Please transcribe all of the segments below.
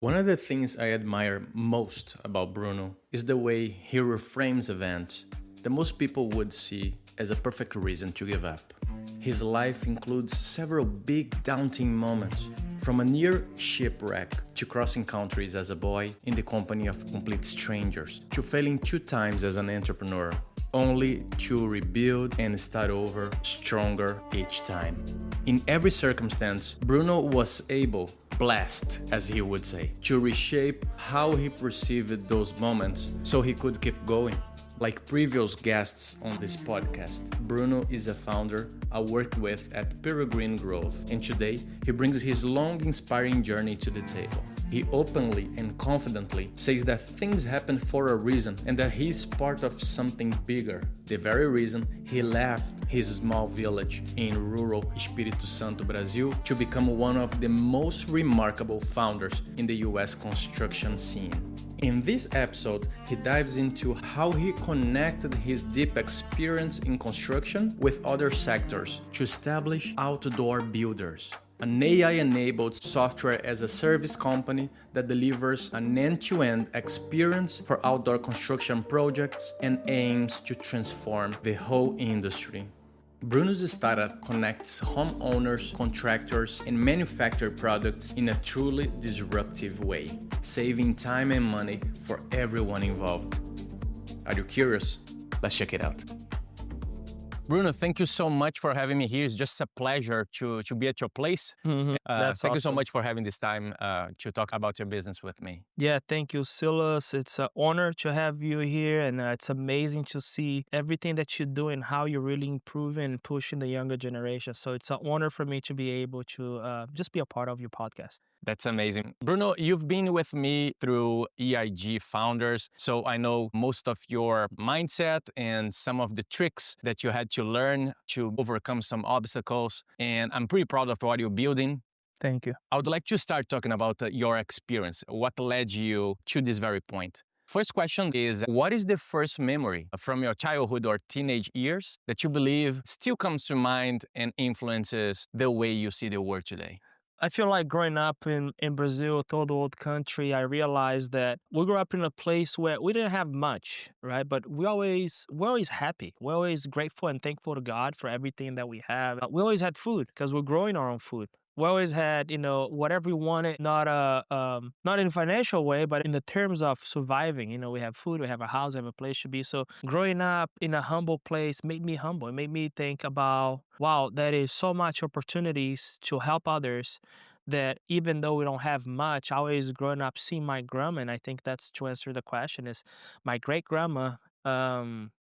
One of the things I admire most about Bruno is the way he reframes events that most people would see as a perfect reason to give up. His life includes several big, daunting moments, from a near shipwreck to crossing countries as a boy in the company of complete strangers, to failing 2 times as an entrepreneur, only to rebuild and start over stronger each time. In every circumstance, Bruno was able, blessed as he would say, to reshape how he perceived those moments so he could keep going. Like previous guests on this podcast, Bruno is a founder I worked with at Peregrine Growth, and today he brings his long, inspiring journey to the table. He openly and confidently says that things happen for a reason and that he is part of something bigger, the very reason he left his small village in rural Espírito Santo, Brazil, to become one of the most remarkable founders in the US construction scene. In this episode, he dives into how he connected his deep experience in construction with other sectors to establish OutdoorBuilders, an AI-enabled software as a service company that delivers an end-to-end experience for outdoor construction projects and aims to transform the whole industry. Bruno's startup connects homeowners, contractors, and manufactured products in a truly disruptive way, saving time and money for everyone involved. Are you curious? Let's check it out. Bruno, thank you so much for having me here. It's just a pleasure to be at your place. That's Thank you so awesome. much for having this time to talk about your business with me. Yeah, thank you, Silas. It's an honor to have you here, and it's amazing to see everything that you do and how you're really improving and pushing the younger generation. So it's an honor for me to be able to just be a part of your podcast. That's amazing. Bruno, you've been with me through EIG Founders, so I know most of your mindset and some of the tricks that you had to learn to overcome some obstacles, and I'm pretty proud of what you're building. Thank you. I would like to start talking about your experience. What led you to this very point? First question is, what is the first memory from your childhood or teenage years that you believe still comes to mind and influences the way you see the world today? I feel like growing up in Brazil, third world country, I realized that we grew up in a place where we didn't have much, right? But we're always happy. We're always grateful and thankful to God for everything that we have. We always had food because we're growing our own food. We always had, whatever we wanted, not in a financial way, but in the terms of surviving. We have food, we have a house, we have a place to be. So growing up in a humble place made me humble. It made me think about, wow, there is so much opportunities to help others that even though we don't have much, I always growing up seeing my grandma, and I think that's to answer the question is my great grandma,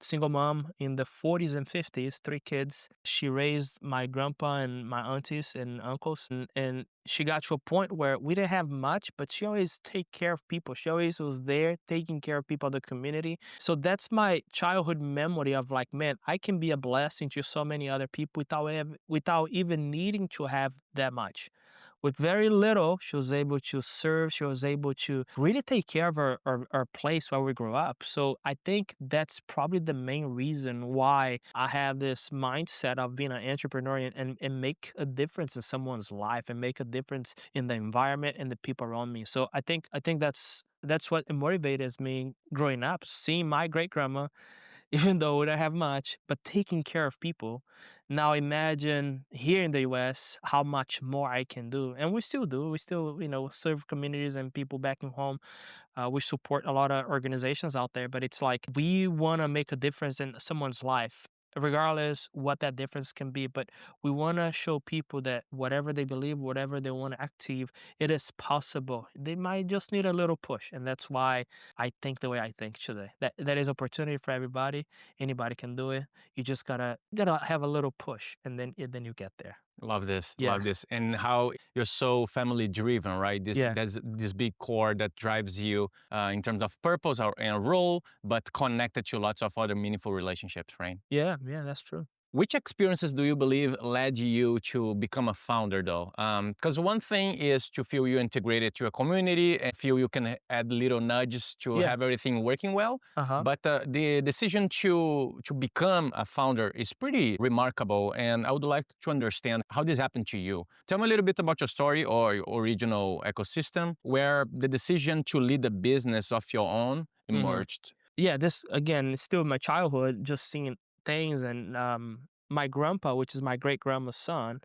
single mom in the 40s and 50s, 3 kids. She raised my grandpa and my aunties and uncles, and she got to a point where we didn't have much, but she always take care of people. She always was there taking care of people of the community. So that's my childhood memory of like, man, I can be a blessing to so many other people without even needing to have that much. With very little, she was able to serve. She was able to really take care of our place where we grew up. So I think that's probably the main reason why I have this mindset of being an entrepreneur and make a difference in someone's life and make a difference in the environment and the people around me. So I think that's what motivated me growing up, seeing my great grandma, even though we don't have much, but taking care of people. Now imagine here in the US how much more I can do. And we still do. We still, serve communities and people back in home. We support a lot of organizations out there, but it's like we want to make a difference in someone's life, regardless what that difference can be. But we want to show people that whatever they believe, whatever they want to achieve, it is possible. They might just need a little push. And that's why I think the way I think today. That is opportunity for everybody. Anybody can do it. You just gotta have a little push, and then you get there. Love this, Yeah, love this. And how you're so family driven, right? yeah, There's this big core that drives you in terms of purpose or and role, but connected to lots of other meaningful relationships, right? yeah. That's true. Which experiences do you believe led you to become a founder, though? Because one thing is to feel you integrated to a community and feel you can add little nudges to Yeah. have everything working well. Uh-huh. But the decision to become a founder is pretty remarkable, and I would like to understand how this happened to you. Tell me a little bit about your story or your original ecosystem, where the decision to lead a business of your own emerged. Yeah, this again is still my childhood, just seeing things. And my grandpa, which is my great grandma's son,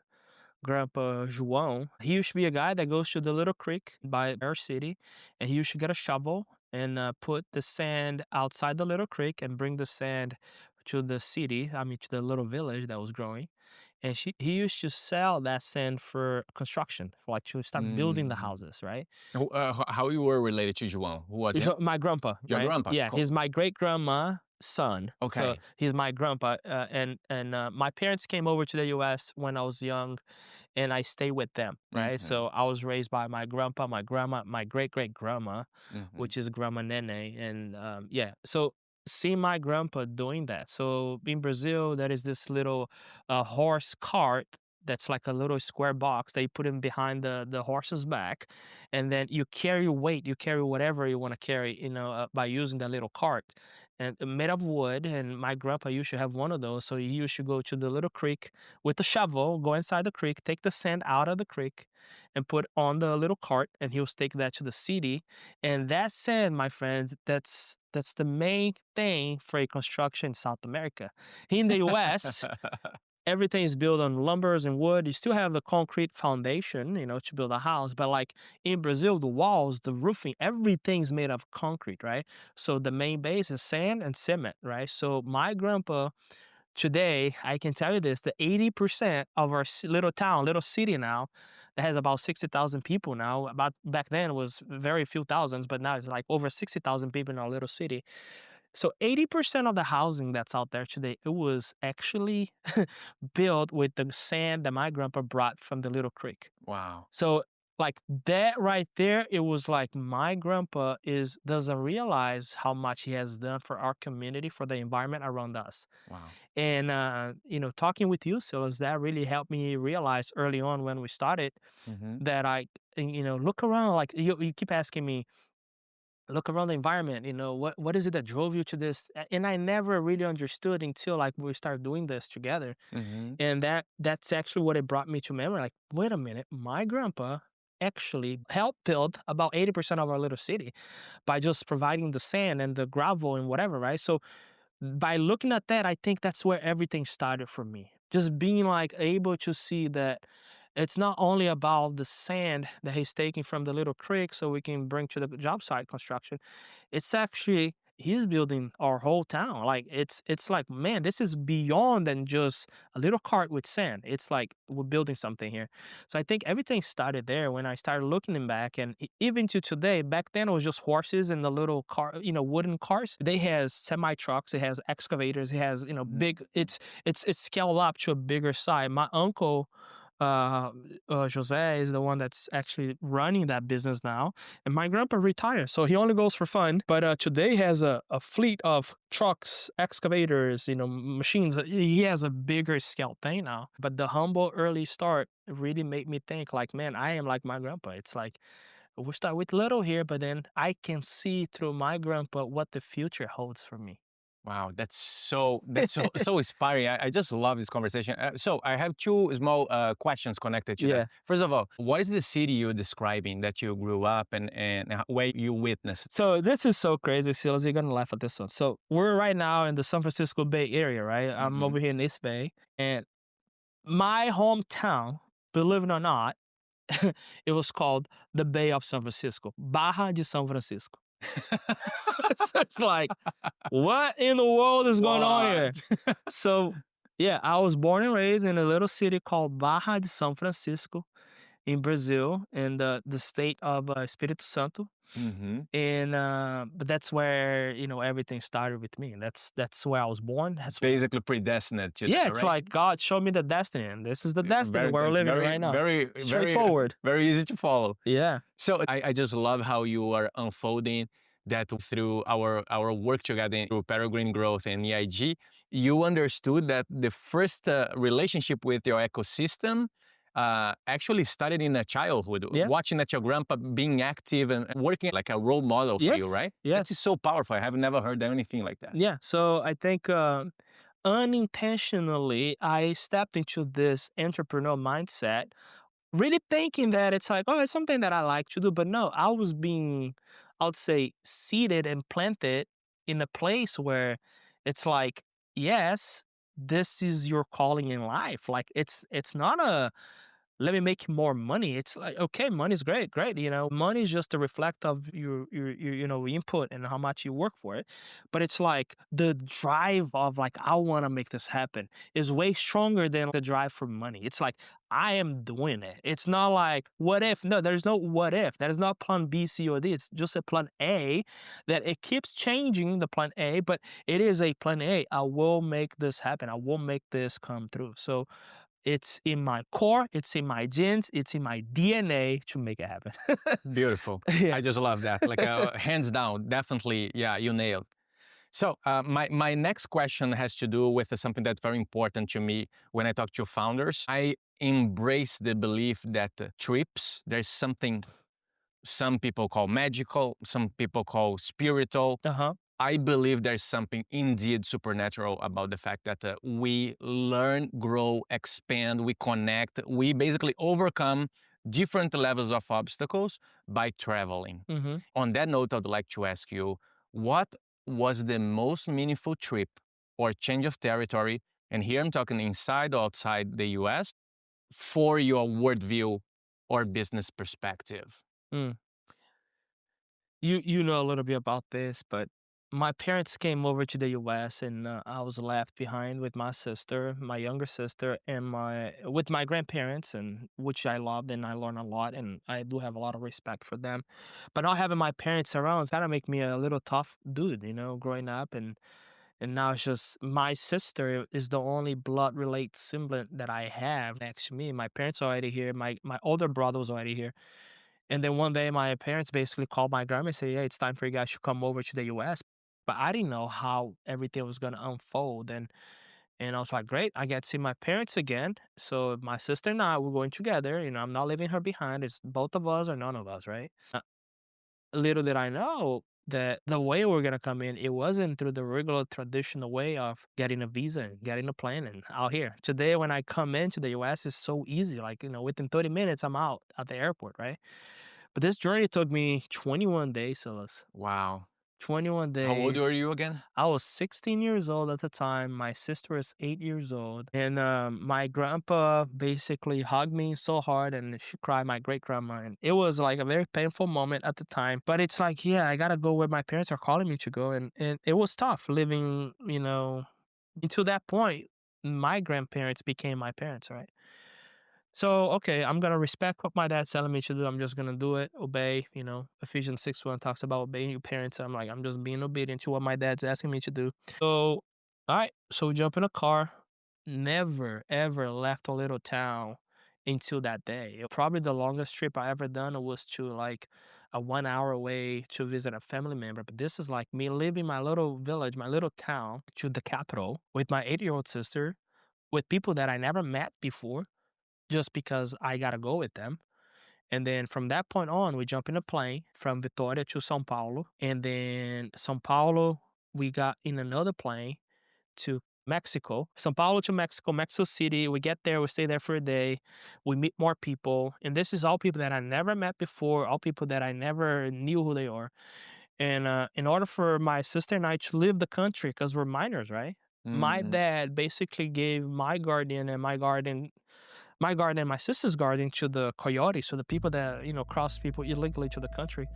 Grandpa João, he used to be a guy that goes to the little creek by our city, and he used to get a shovel and put the sand outside the little creek and bring the sand to the city, I mean, to the little village that was growing. And he used to sell that sand for construction, for like to start building the Mhm. houses, right? How you were related to João? Who was him? So my grandpa, Your right? grandpa. Yeah, Cool. he's my great grandma son. So Okay. he's my grandpa, and my parents came over to the U.S. when I was young, and I stay with them, right? Mhm. So I was raised by my grandpa, my grandma, my great great grandma, Mhm. which is Grandma Nene, and yeah. So see my grandpa doing that. So in Brazil, there is this little horse cart that's like a little square box that you put in behind the horse's back, and then you carry weight, you carry whatever you want to carry, by using the little cart, and made of wood. And my grandpa used to have one of those, so he used to go to the little creek with the shovel, go inside the creek, take the sand out of the creek, and put on the little cart, and he'll take that to the city. And that sand, my friends, that's the main thing for a construction in South America. Here in the US, everything is built on lumbers and wood. You still have the concrete foundation, to build a house. But like in Brazil, the walls, the roofing, everything's made of concrete, right? So the main base is sand and cement, right? So my grandpa, today, I can tell you this, the 80% of our little town, little city now, that has about 60,000 people now. About back then it was very few thousands, but now it's like over 60,000 people in our little city. So 80% of the housing that's out there today, it was actually built with the sand that my grandpa brought from the little creek. Wow. So like that right there, it was like my grandpa is doesn't realize how much he has done for our community, for the environment around us. Wow. And talking with you, Silas, that really helped me realize early on when we started Mhm. that look around. Like you keep asking me, look around the environment. What is it that drove you to this? And I never really understood until like we started doing this together. Mhm. And that's actually what it brought me to memory. Like, wait a minute, my grandpa actually helped build about 80% of our little city by just providing the sand and the gravel and whatever, right? So by looking at that, I think that's where everything started for me. Just being like able to see that it's not only about the sand that he's taking from the little creek so we can bring to the job site construction. It's actually he's building our whole town. Like it's like, man, this is beyond than just a little cart with sand. It's like we're building something here. So I think everything started there when I started looking back, and even to today. Back then it was just horses and the little car, wooden cars. They has semi trucks, it has excavators, it has big. It's scaled up to a bigger size. My uncle uh, Jose is the one that's actually running that business now. And my grandpa retired, so he only goes for fun. But today he has a fleet of trucks, excavators, machines. He has a bigger scale thing now. But the humble early start really made me think like, man, I am like my grandpa. It's like we start with little here, but then I can see through my grandpa what the future holds for me. Wow, that's so inspiring. I just love this conversation. So I have two small questions connected to that. Yeah. First of all, what is the city you're describing that you grew up and where you witnessed? So this is so crazy, Silas. You're gonna laugh at this one. So we're right now in the San Francisco Bay Area, right? I'm Mhm. over here in East Bay, and my hometown, believe it or not, it was called the Bay of San Francisco, Barra de São Francisco. So it's like, what in the world is going on here? What? So yeah, I was born and raised in a little city called Barra de São Francisco in Brazil, in the state of Espírito Santo. Mhm. And but that's where everything started with me. That's where I was born. That's Basically predestined to yeah. that, It's right? like God showed me the destiny, and this is the destiny where we're It's living very, right now. very, Straightforward. very easy to follow. Yeah. So I just love how you are unfolding that through our work together through Peregrine Growth and EIG. you understood that the first relationship with your ecosystem actually started in a childhood, watching at your grandpa being active and working like a role model for you, right? Yes. That is so powerful. I have never heard anything like that. Yeah. So I think unintentionally, I stepped into this entrepreneurial mindset, really thinking that it's like, oh, it's something that I like to do. But no, I was being, I would say, seated and planted in a place where it's like, yes, this is your calling in life. Like it's not a let me make more money. It's like, okay, money's great, great. Money is just a reflect of your input and how much you work for it. But it's like the drive of like, I want to make this happen is way stronger than the drive for money. It's like, I am doing it. It's not like, what if? No, there's no what if. That is not plan B, C, or D. It's just a plan A that it keeps changing the plan A, but it is a plan A. I will make this happen. I will make this come through. So it's in my core, it's in my genes, it's in my DNA to make it happen. Beautiful. Yeah. I just love that. Like hands down, definitely. Yeah, you nailed. So my next question has to do with something that's very important to me when I talk to founders. I embrace the belief that trips, there's something some people call magical, some people call spiritual. I believe there's something indeed supernatural about the fact that we learn, grow, expand, we connect, we basically overcome different levels of obstacles by traveling. On that note, I'd like to ask you, what was the most meaningful trip or change of territory, and here I'm talking inside or outside the US, for your worldview or business perspective? You know a little bit about this, but my parents came over to the U.S. and I was left behind with my sister, my younger sister, and with my grandparents, and which I loved and I learned a lot, and I do have a lot of respect for them. But not having my parents around kind of make me a little tough dude, growing up, and now it's just my sister is the only blood related sibling that I have next to me. My parents are already here. My older brother was already here. And then one day my parents basically called my grandma and said, "Yeah, it's time for you guys to come over to the US." But I didn't know how everything was gonna unfold. And I was like, great, I get to see my parents again. So my sister and I, we're going together. I'm not leaving her behind. It's both of us or none of us, right? Little did I know that the way we're gonna come in, it wasn't through the regular traditional way of getting a visa and getting a plane and out here. Today, when I come into the US, it's so easy. Like, within 30 minutes, I'm out at the airport, right? But this journey took me 21 days, Silas. Wow. 21 days. How old were you again? I was 16 years old at the time. My sister was 8 years old. And my grandpa basically hugged me so hard and she cried, my great grandma. And it was like a very painful moment at the time. But it's like, yeah, I got to go where my parents are calling me to go. And it was tough living, until that point. My grandparents became my parents, right? So, okay, I'm going to respect what my dad's telling me to do. I'm just going to do it, obey. Ephesians 6:1 talks about obeying your parents. I'm like, I'm just being obedient to what my dad's asking me to do. So, all right. So we jump in a car. Never, ever left a little town until that day. Probably the longest trip I ever done was to like a 1 hour away to visit a family member. But this is like me leaving my little village, my little town to the capital with my 8-year-old sister, with people that I never met before, just because I gotta go with them. And then from that point on, we jump in a plane from Vitória to São Paulo. And then São Paulo, we got in another plane to Mexico. São Paulo to Mexico, Mexico City. We get there, we stay there for a day. We meet more people. And this is all people that I never met before, all people that I never knew who they are. And in order for my sister and I to leave the country, because we're minors, right? My dad basically gave my guardian and my sister's guardian to the coyotes, so the people that, cross people illegally to the country.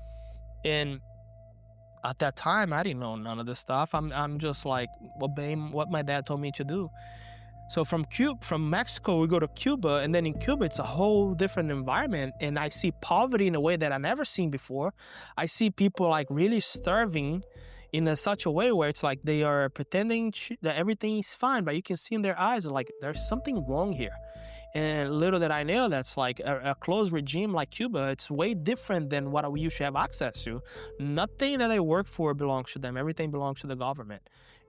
And at that time, I didn't know none of this stuff. I'm just like obeying what my dad told me to do. So from Mexico, we go to Cuba, and then in Cuba, it's a whole different environment. And I see poverty in a way that I never seen before. I see people like really starving in such a way where it's like they are pretending that everything is fine, but you can see in their eyes like there's something wrong here. And little did I know, that's like a closed regime like Cuba. It's way different than what we usually have access to. Nothing that they work for belongs to them. Everything belongs to the government.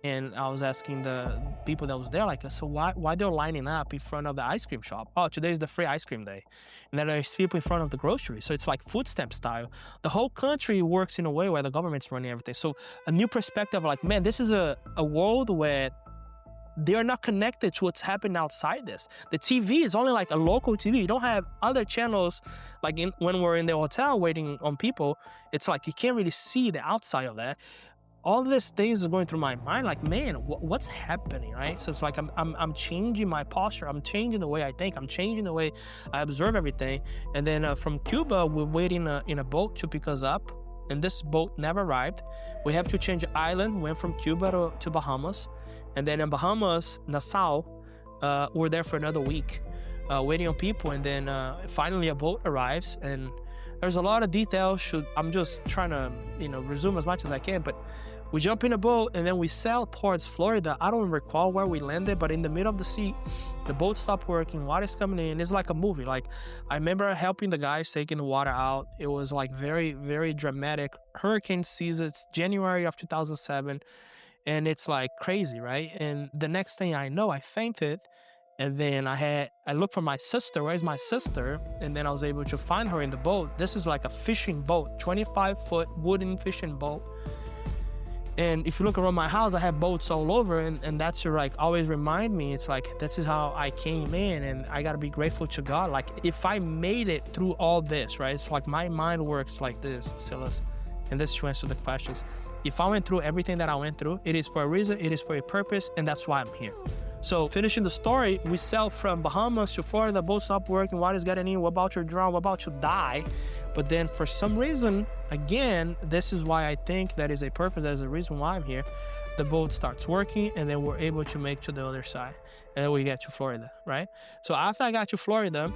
And I was asking the people that was there, like, so why they're lining up in front of the ice cream shop? Oh, today's the free ice cream day. And then there's people in front of the grocery. So it's like food stamp style. The whole country works in a way where the government's running everything. So a new perspective, like, man, this is a world where they're not connected to what's happening outside this. The TV is only like a local TV. You don't have other channels, like when we're in the hotel waiting on people, it's like you can't really see the outside of that. All these things is going through my mind, like, man, what's happening, right? So it's like I'm changing my posture, I'm changing the way I think, I'm changing the way I observe everything. And then from Cuba, we're waiting in a boat to pick us up, and this boat never arrived. We have to change island, went from Cuba to Bahamas, and then in Bahamas, Nassau, we're there for another week, waiting on people, and then finally a boat arrives, and there's a lot of details. I'm just trying to, resume as much as I can, but we jump in a boat and then we sail towards Florida. I don't recall where we landed, but in the middle of the sea, the boat stopped working, water's coming in. It's like a movie. Like, I remember helping the guys taking the water out. It was like very, very dramatic. Hurricane season, it's January of 2007, and it's like crazy, right? And the next thing I know, I fainted. And then I looked for my sister. Where's my sister? And then I was able to find her in the boat. This is like a fishing boat, 25-foot wooden fishing boat. And if you look around my house, I have boats all over, and that's to like always remind me, it's like, this is how I came in, and I gotta be grateful to God. Like, if I made it through all this, right? It's like my mind works like this, Silas, and this to answer the questions. If I went through everything that I went through, it is for a reason, it is for a purpose, and that's why I'm here. So finishing the story, we sail from Bahamas to Florida, the boat stopped working, water's getting in, we're about to drown, we're about to die. But then for some reason, again, this is why I think that is a purpose, that is a reason why I'm here. The boat starts working, and then we're able to make to the other side. And then we get to Florida, right? So after I got to Florida,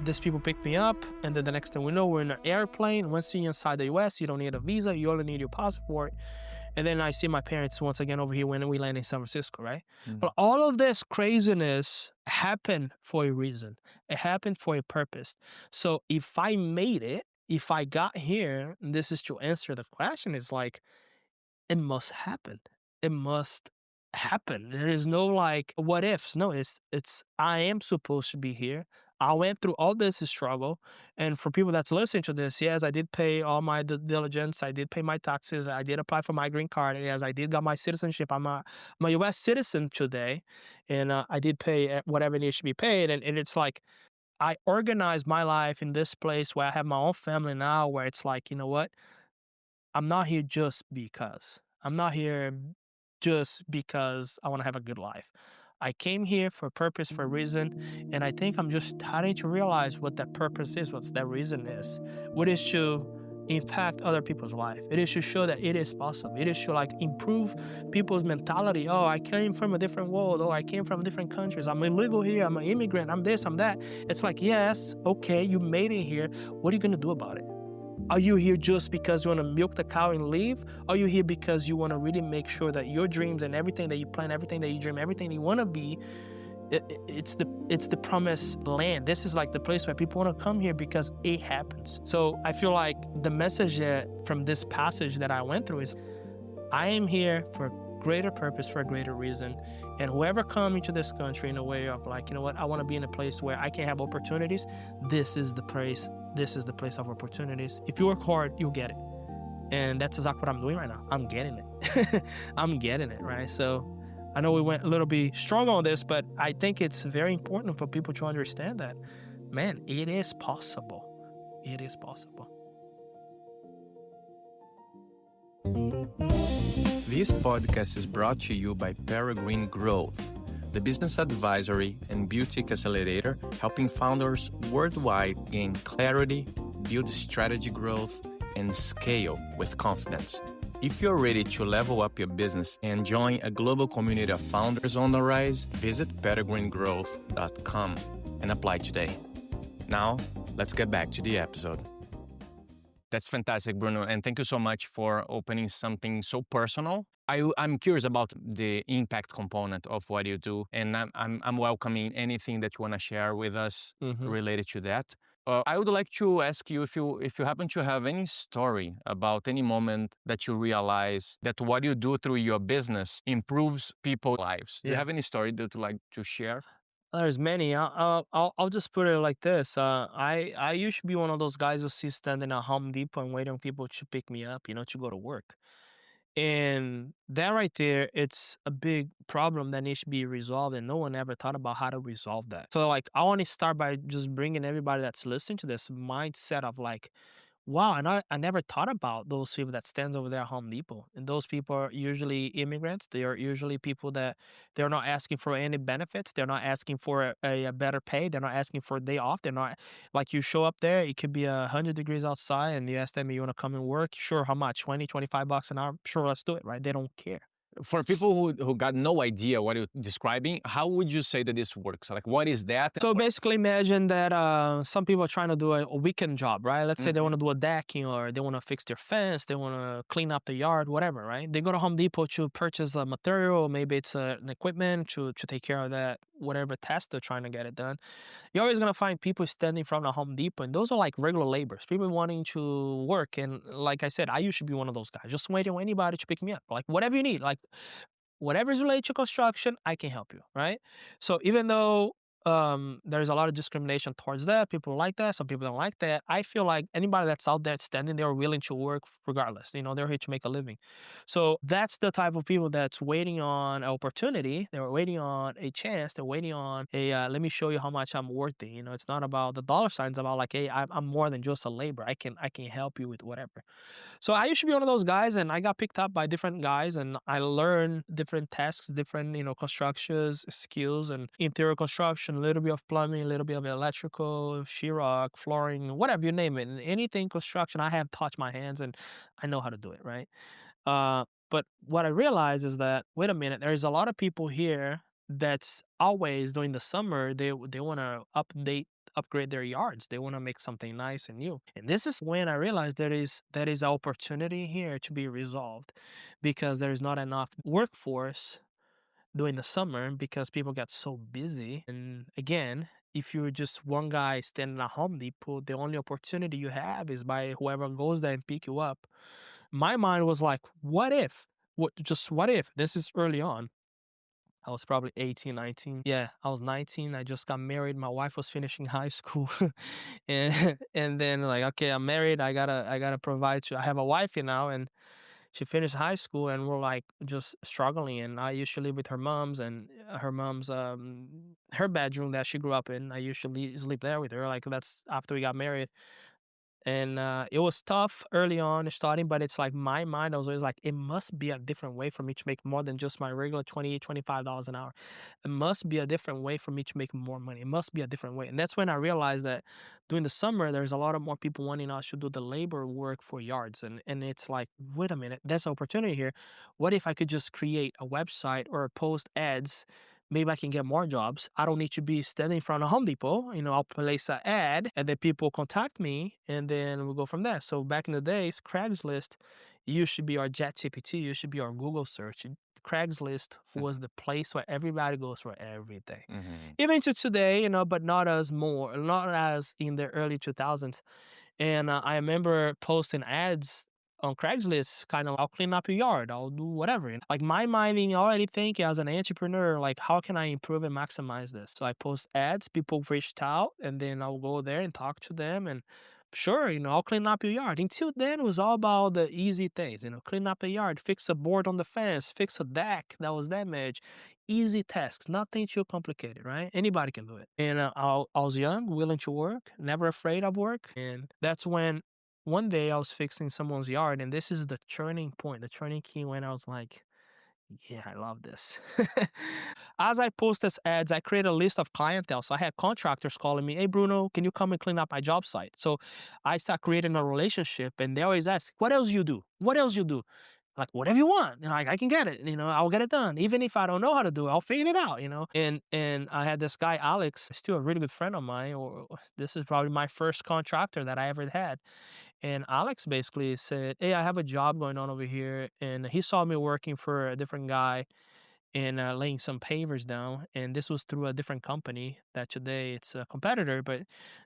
these people picked me up, and then the next thing we know, we're in an airplane. Once you're inside the US, you don't need a visa, you only need your passport. And then I see my parents once again over here when we land in San Francisco, right? Mm-hmm. But all of this craziness happened for a reason. It happened for a purpose. So if I made it, if I got here, and this is to answer the question, is like, it must happen. It must happen. There is no like what ifs. No, it's I am supposed to be here. I went through all this struggle. And for people that's listening to this, yes, I did pay all my due diligence. I did pay my taxes. I did apply for my green card. And yes, I did got my citizenship. I'm a U.S. citizen today. And I did pay whatever needs to be paid. And it's like, I organized my life in this place where I have my own family now, where it's like, you know what? I'm not here just because. I'm not here just because I want to have a good life. I came here for a purpose, for a reason, and I think I'm just starting to realize what that purpose is, what that reason is. What is to impact other people's life. It is to show that it is possible. It is to like improve people's mentality. Oh, I came from a different world. Oh, I came from different countries. I'm illegal here. I'm an immigrant. I'm this, I'm that. It's like, yes, okay, you made it here. What are you going to do about it? Are you here just because you want to milk the cow and leave? Are you here because you want to really make sure that your dreams and everything that you plan, everything that you dream, everything that you want to be, it's the promised land. This is like the place where people want to come here because it happens. So I feel like the message from this passage that I went through is, I am here for a greater purpose, for a greater reason. And whoever come into this country in a way of like, you know what, I want to be in a place where I can have opportunities. This is the place. This is the place of opportunities. If you work hard, you'll get it. And that's exactly what I'm doing right now. I'm getting it. I'm getting it, right? So I know we went a little bit strong on this, but I think it's very important for people to understand that, man, it is possible. It is possible. This podcast is brought to you by Peregrine Growth, the business advisory and boutique accelerator helping founders worldwide gain clarity, build strategy growth, and scale with confidence. If you're ready to level up your business and join a global community of founders on the rise, visit peregrinegrowth.com and apply today. Now, let's get back to the episode. That's fantastic, Bruno. And thank you so much for opening something so personal. I'm curious about the impact component of what you do, and I'm welcoming anything that you want to share with us related to that. I would like to ask you if you happen to have any story about any moment that you realize that what you do through your business improves people's lives. Do you Yeah. have any story that you'd like to share? There's many. I'll just put it like this. I used to be one of those guys who see standing at Home Depot and waiting on people to pick me up, to go to work. And that right there, it's a big problem that needs to be resolved, and no one ever thought about how to resolve that. So, like, I want to start by just bringing everybody that's listening to this mindset of like, wow, and I never thought about those people that stands over there at Home Depot. And those people are usually immigrants. They are usually people that they're not asking for any benefits. They're not asking for a better pay. They're not asking for a day off. They're not like you show up there, it could be 100 degrees outside and you ask them, you want to come and work? Sure, how much? 20, $25 an hour? Sure, let's do it, right? They don't care. For people who got no idea what you're describing, how would you say that this works? Like, what is that? So basically, imagine that some people are trying to do a weekend job, right? Let's say they want to do a decking or they want to fix their fence, they want to clean up the yard, whatever, right? They go to Home Depot to purchase a material, maybe it's an equipment to take care of that, whatever task they're trying to get it done. You're always gonna find people standing in front of Home Depot, and those are like regular laborers, people wanting to work. And like I said, I used to be one of those guys, just waiting on anybody to pick me up, like whatever you need, like whatever is related to construction, I can help you, right? So even though there's a lot of discrimination towards that, people like that, some people don't like that. I feel like anybody that's out there standing there willing to work regardless, they're here to make a living. So that's the type of people that's waiting on an opportunity. They're waiting on a chance. They're waiting on a let me show you how much I'm worthy. It's not about the dollar signs. About like, hey, I'm more than just a labor. I can help you with whatever. So I used to be one of those guys, and I got picked up by different guys, and I learned different tasks, different constructions, skills, and interior construction, a little bit of plumbing, a little bit of electrical, sheetrock, flooring, whatever you name it, and anything construction, I have touched my hands, and I know how to do it, right? But what I realized is that wait a minute, there's a lot of people here that's always during the summer they want to upgrade their yards. They want to make something nice and new. And this is when I realized there is an opportunity here to be resolved because there's not enough workforce during the summer because people get so busy. And again, if you're just one guy standing at Home Depot, the only opportunity you have is by whoever goes there and pick you up. My mind was like, what if? What if? This is early on. I was probably 18, 19. Yeah, I was 19. I just got married. My wife was finishing high school. And then like, okay, I'm married. I gotta provide I have a wifey now, and she finished high school, and we're like just struggling. And I used to live with her mom's, and her mom's her bedroom that she grew up in. I usually sleep there with her. Like that's after we got married. And it was tough early on starting, but it's like my mind, I was always like, it must be a different way for me to make more than just my regular $25 an hour. It must be a different way for me to make more money. It must be a different way. And that's when I realized that during the summer, there's a lot of more people wanting us to do the labor work for yards. And it's like, wait a minute, there's an opportunity here. What if I could just create a website or post ads? Maybe I can get more jobs. I don't need to be standing in front of Home Depot. I'll place an ad and then people contact me and then we'll go from there. So back in the days, Craigslist used to be our ChatGPT, used to be our Google search. Craigslist was the place where everybody goes for everything. Even to today, but not as in the early 2000s. And I remember posting ads on Craigslist, kind of, I'll clean up your yard, I'll do whatever. And like my minding already thinking as an entrepreneur, like how can I improve and maximize this? So I post ads, people reached out, and then I'll go there and talk to them. And sure, I'll clean up your yard. Until then, it was all about the easy things, clean up a yard, fix a board on the fence, fix a deck that was damaged. Easy tasks, nothing too complicated, right? Anybody can do it. And I was young, willing to work, never afraid of work. And that's when one day I was fixing someone's yard, and this is the turning point, the turning key when I was like, yeah, I love this. As I post this ads, I create a list of clientele. So I had contractors calling me, hey, Bruno, can you come and clean up my job site? So I start creating a relationship, and they always ask, what else you do? What else you do? Like, whatever you want, I can get it, I'll get it done. Even if I don't know how to do it, I'll figure it out. And I had this guy, Alex, still a really good friend of mine, or this is probably my first contractor that I ever had. And Alex basically said, hey, I have a job going on over here. And he saw me working for a different guy. and laying some pavers down. And this was through a different company that today it's a competitor, but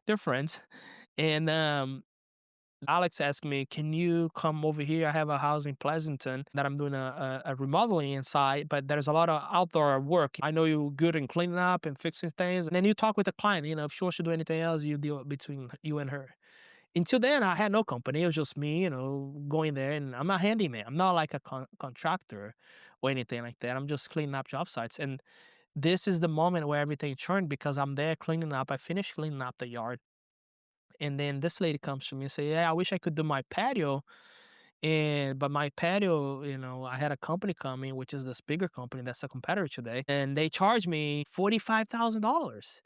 they're friends. And Alex asked me, "Can you come over here? I have a house in Pleasanton that I'm doing a remodeling inside, but there's a lot of outdoor work. I know you're good in cleaning up and fixing things. And then you talk with the client. If she wants to do anything else, you deal it between you and her." Until then, I had no company. It was just me, going there. And I'm not handyman. I'm not like a contractor or anything like that. I'm just cleaning up job sites. And this is the moment where everything turned because I'm there cleaning up. I finished cleaning up the yard. And then this lady comes to me and say, "Yeah, I wish I could do my patio. But my patio, I had a company coming, which is this bigger company that's a competitor today, and they charged me $45,000."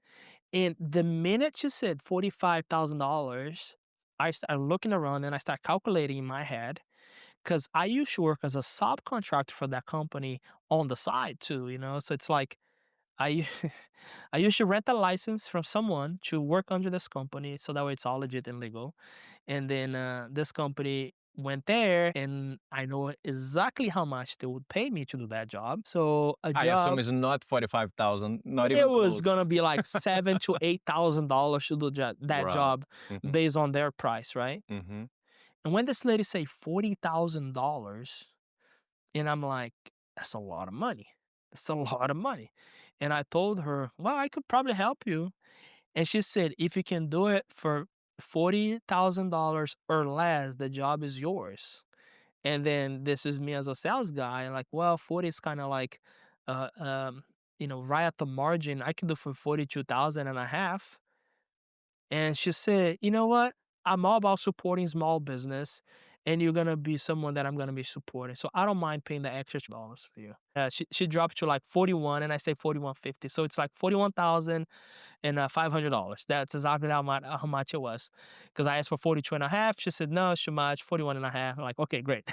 And the minute she said $45,000, I started looking around and I start calculating in my head because I used to work as a subcontractor for that company on the side too, So it's like I I used to rent a license from someone to work under this company so that way it's all legit and legal. And then this company went there and I know exactly how much they would pay me to do that job. So a I assume job, it's not 45,000, not it even was close. gonna be like $7,000 to $8,000 to do that Right. job Mhm. based on their price, right? Mhm. And when this lady say $40,000, and I'm like, that's a lot of money. It's a lot of money. And I told her, well, I could probably help you. And she said, if you can do it for $40,000 or less, the job is yours. And then this is me as a sales guy. And like, well, 40 is kind of like, uh, um, right at the margin. I can do for 42,000 and a half. And she said, "You know what? I'm all about supporting small business, and you're gonna be someone that I'm gonna be supporting. So I don't mind paying the extra dollars for you." She dropped to like 41, and I say 41.50. So it's like 41,000 and $500. That's exactly how much it was. Because I asked for 42 and a half. She said, "No, it's too much, 41 and a half." I'm like, okay, great.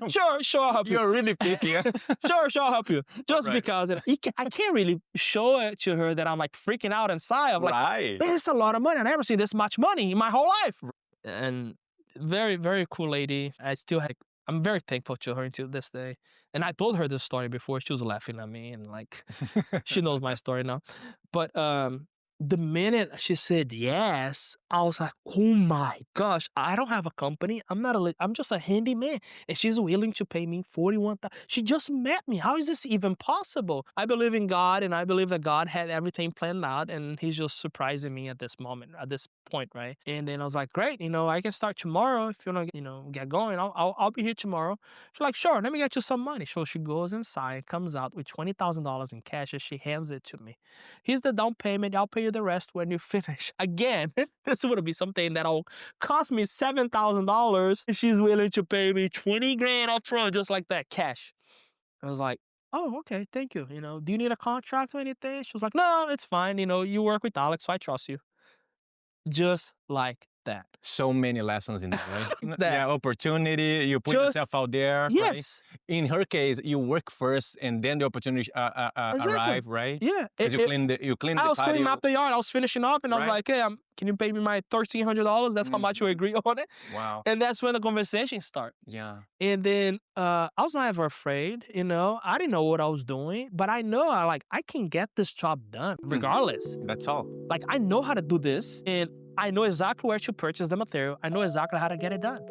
Sure, I'll help you. You're really picky. Huh? Sure, I'll help you. Just Right. because I can't really show it to her that I'm like freaking out inside. I'm like, Right. man, it's a lot of money. I never seen this much money in my whole life. And very, very cool lady. I'm very thankful to her until this day. And I told her this story before. She was laughing at me and like she knows my story now. But the minute she said yes, I was like, oh my gosh, I don't have a company. I'm just a handyman. And she's willing to pay me 41,000. She just met me. How is this even possible? I believe in God and I believe that God had everything planned out and he's just surprising me at this moment, at this point, right? And then I was like, great, I can start tomorrow if you want to, get going. I'll be here tomorrow. She's like, sure, let me get you some money. So she goes inside, comes out with $20,000 in cash and she hands it to me. Here's the down payment. I'll pay you the rest when you finish. Again, this would be something that'll cost me $7,000. She's willing to pay me 20 grand up front, just like that, cash. I was like, oh, okay, thank you. Do you need a contract or anything? She was like, no, it's fine. You work with Alex, so I trust you. Just like that. So many lessons in that, right? That. Yeah, opportunity. You put Just- yourself out there. Yes. Right? In her case, you work first, and then the opportunity Exactly. arrive, right? Yeah. Because you clean I the was cleaning patio. up the yard. I was finishing up, and I was Right. like, "Hey, can you pay me my $1,300? That's how much we agree on it." Wow. And that's when the conversation started. Yeah. And then I was never afraid. I didn't know what I was doing, but I know I can get this job done regardless. That's all. Like I know how to do this, and I know exactly where to purchase the material. I know exactly how to get it done,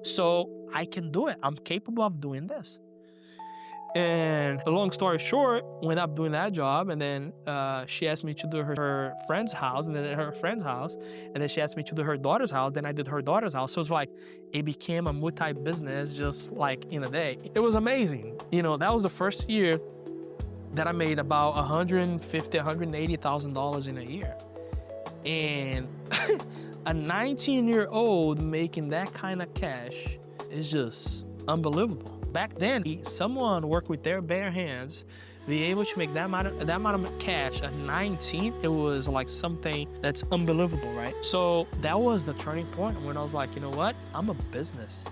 so I can do it. I'm capable of doing this. And long story short, went up doing that job, and then she asked me to do her friend's house, and then her friend's house, and then she asked me to do her daughter's house. Then I did her daughter's house. So it's like it became a multi-business just like in a day. It was amazing. That was the first year that I made about $150,000, $180,000 in a year, and a 19-year-old making that kind of cash is just unbelievable. Back then, someone worked with their bare hands, be able to make that amount of cash at 19, it was like something that's unbelievable, right? So that was the turning point when I was like, you know what? I'm a business.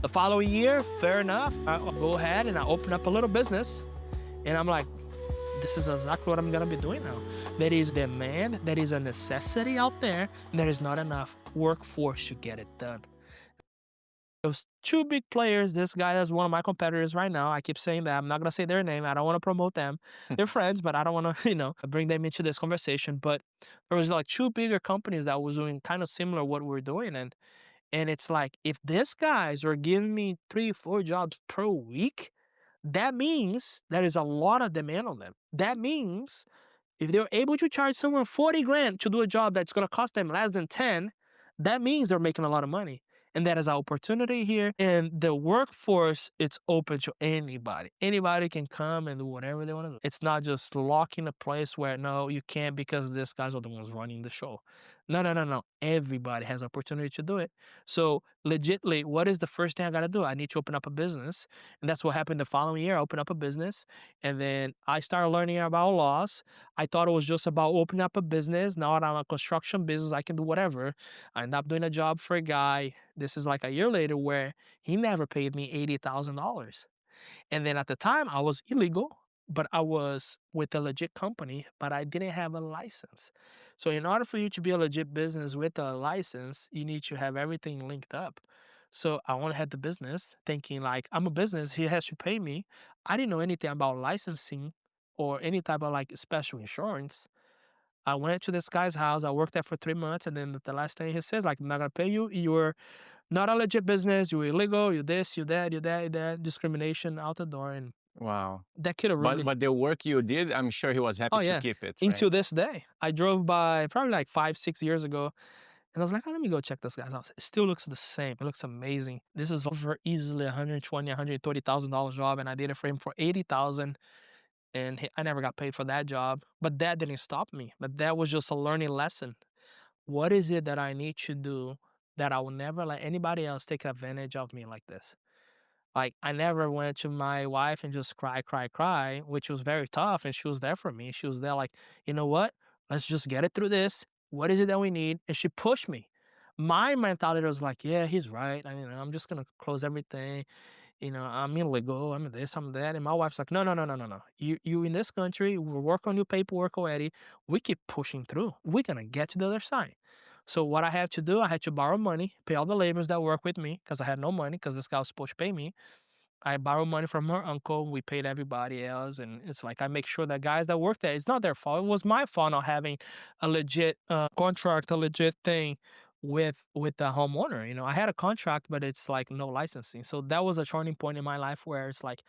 The following year, fair enough, I'll go ahead and I open up a little business, and I'm like, this is exactly what I'm gonna be doing now. There is demand, there is a necessity out there, and there is not enough workforce to get it done. There was two big players. This guy is one of my competitors right now. I keep saying that. I'm not gonna say their name. I don't want to promote them. They're friends, but I don't want to, bring them into this conversation. But there was like two bigger companies that was doing kind of similar what we're doing, and it's like if these guys are giving me 3, 4 jobs per week, that means there is a lot of demand on them. That means if they're able to charge someone 40 grand to do a job that's going to cost them less than 10, that means they're making a lot of money. And that is an opportunity here. And the workforce, it's open to anybody. Anybody can come and do whatever they want to do. It's not just locking a place where, no, you can't because this guy's are the ones running the show. No, no, no, no. Everybody has opportunity to do it. So legitly, what is the first thing I got to do? I need to open up a business. And that's what happened the following year. I opened up a business and then I started learning about laws. I thought it was just about opening up a business. Now that I'm a construction business, I can do whatever. I ended up doing a job for a guy. This is like a year later where he never paid me $80,000. And then at the time I was illegal, but I was with a legit company, but I didn't have a license. So in order for you to be a legit business with a license, you need to have everything linked up. So I only had the business thinking like, I'm a business, he has to pay me. I didn't know anything about licensing or any type of like special insurance. I went to this guy's house. I worked there for 3 months. And then the last thing he says, like, I'm not going to pay you. You're not a legit business. You're illegal. You're this, you're that, you're that, you're that. Discrimination out the door. And Wow. that kid really. But the work you did, I'm sure he was happy Oh, to yeah. keep it, Into right? this day. I drove by probably like 5, 6 years ago. And I was like, oh, let me go check this guy's house. It still looks the same. It looks amazing. This is over easily $120,000, $130,000 job. And I did it for him for $80,000. And I never got paid for that job. But that didn't stop me. But that was just a learning lesson. What is it that I need to do that I will never let anybody else take advantage of me like this? Like, I never went to my wife and just cry, cry, cry, which was very tough. And she was there for me. She was there like, you know what? Let's just get it through this. What is it that we need? And she pushed me. My mentality was like, yeah, he's right. I mean, I'm just going to close everything. I'm illegal, I'm this, I'm that. And my wife's like, no, no, no, no, no, no. You in this country, we work on your paperwork already. We keep pushing through. We're gonna get to the other side. So what I had to do, I had to borrow money, pay all the laborers that work with me, because I had no money, because this guy was supposed to pay me. I borrowed money from her uncle. We paid everybody else, and it's like I make sure that guys that work there, it's not their fault. It was my fault not having a legit contract, a legit thing with the homeowner. I had a contract, but it's like no licensing. So that was a turning point in my life where it's like,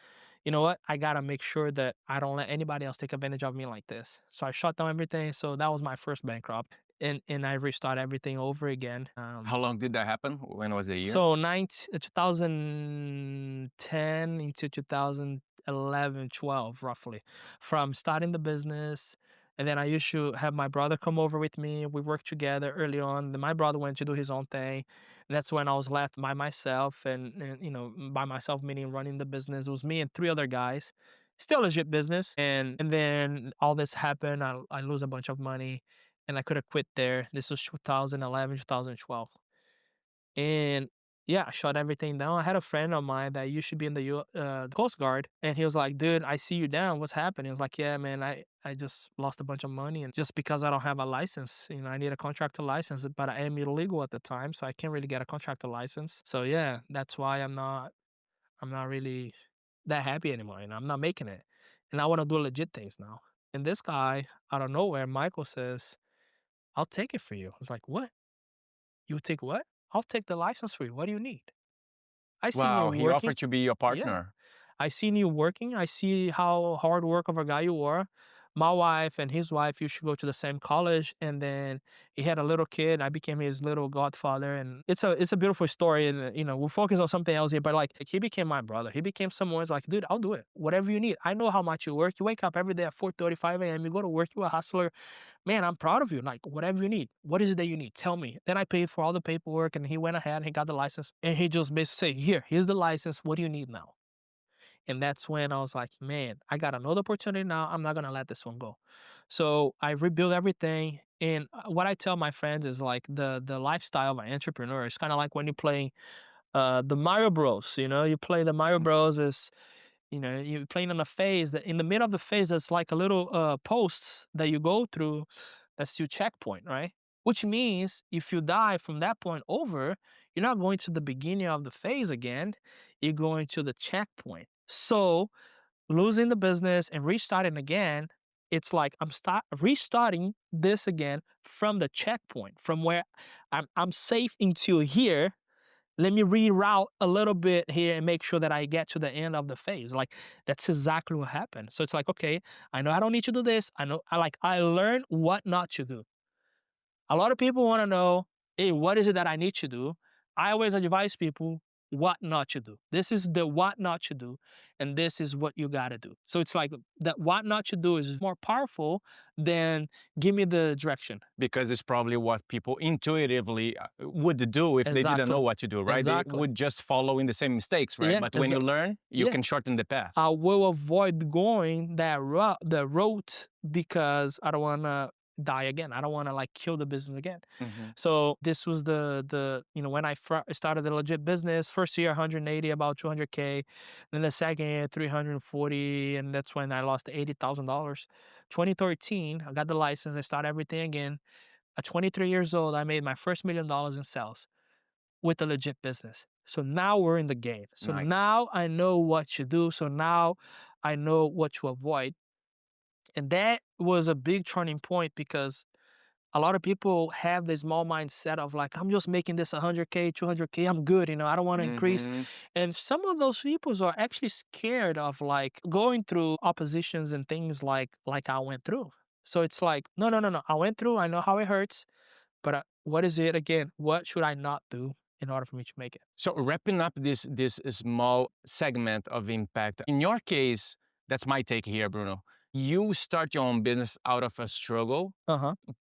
you know what? I gotta make sure that I don't let anybody else take advantage of me like this. So I shut down everything. So that was my first bankrupt, and I restarted everything over again. How long did that happen? When was the year? So 2010 into 2011, 12, roughly, from starting the business. And then I used to have my brother come over with me. We worked together early on. Then my brother went to do his own thing. And that's when I was left by myself and by myself meaning running the business. It was me and 3 other guys. Still legit business. And then all this happened. I lose a bunch of money and I could have quit there. This was 2011, 2012. And yeah, I shut everything down. I had a friend of mine that used to be in the Coast Guard, and he was like, "Dude, I see you down. What's happening?" I was like, "Yeah, man, I just lost a bunch of money, and just because I don't have a license, I need a contractor license, but I am illegal at the time, so I can't really get a contractor license. So yeah, that's why I'm not really that happy anymore. I'm not making it, and I want to do legit things now." And this guy out of nowhere, Michael says, "I'll take it for you." I was like, "What? You take what? I'll take the license for you. What do you need? I seen you Wow, he working." offered to be your Yeah. partner. I seen you working. I see how hard work of a guy you are. My wife and his wife used to go to the same college, and then he had a little kid. I became his little godfather, and it's a beautiful story. And we'll focus on something else here, but like he became my brother. He became someone who's like, dude, I'll do it. Whatever you need. I know how much you work. You wake up every day at 4:35 a.m. You go to work. You're a hustler. Man, I'm proud of you. Like, whatever you need. What is it that you need? Tell me. Then I paid for all the paperwork, and he went ahead and he got the license, and he just basically said, here's the license. What do you need now? And that's when I was like, man, I got another opportunity now. I'm not going to let this one go. So I rebuilt everything. And what I tell my friends is like the lifestyle of an entrepreneur is kind of like when you're playing the Mario Bros. You play the Mario Bros. Is you're playing on a phase that in the middle of the phase, there's like a little posts that you go through. That's your checkpoint, right? Which means if you die from that point over, you're not going to the beginning of the phase again. You're going to the checkpoint. So losing the business and restarting again, it's like I'm restarting this again from the checkpoint, from where I'm safe until here. Let me reroute a little bit here and make sure that I get to the end of the phase. Like that's exactly what happened. So it's like, okay, I know I don't need to do this. I learned what not to do. A lot of people want to know, hey, what is it that I need to do? I always advise people what not to do. This is the what not to do, and this is what you got to do. So it's like that what not to do is more powerful than give me the direction. Because it's probably what people intuitively would do if they didn't know what to do, right? Exactly. They would just follow in the same mistakes, right? Yeah, But when you learn, you can shorten the path. I will avoid going the route because I don't want to die again. I don't want to like kill the business again. So this was the when I started the legit business, first year 180, about 200K, then the second year 340, and that's when I lost $80,000. 2013, I got the license, I started everything again. At 23 years old, I made my first $1 million in sales with a legit business. So now we're in the game. So now I know what to do. So now I know what to avoid. And that was a big turning point because a lot of people have this small mindset of like, I'm just making this 100K, 200K, I'm good, I don't want to increase. And some of those people are actually scared of like going through oppositions and things like I went through. So it's like, no. I went through, I know how it hurts, but what is it again? What should I not do in order for me to make it? So wrapping up this small segment of impact, in your case, that's my take here, Bruno. You start your own business out of a struggle.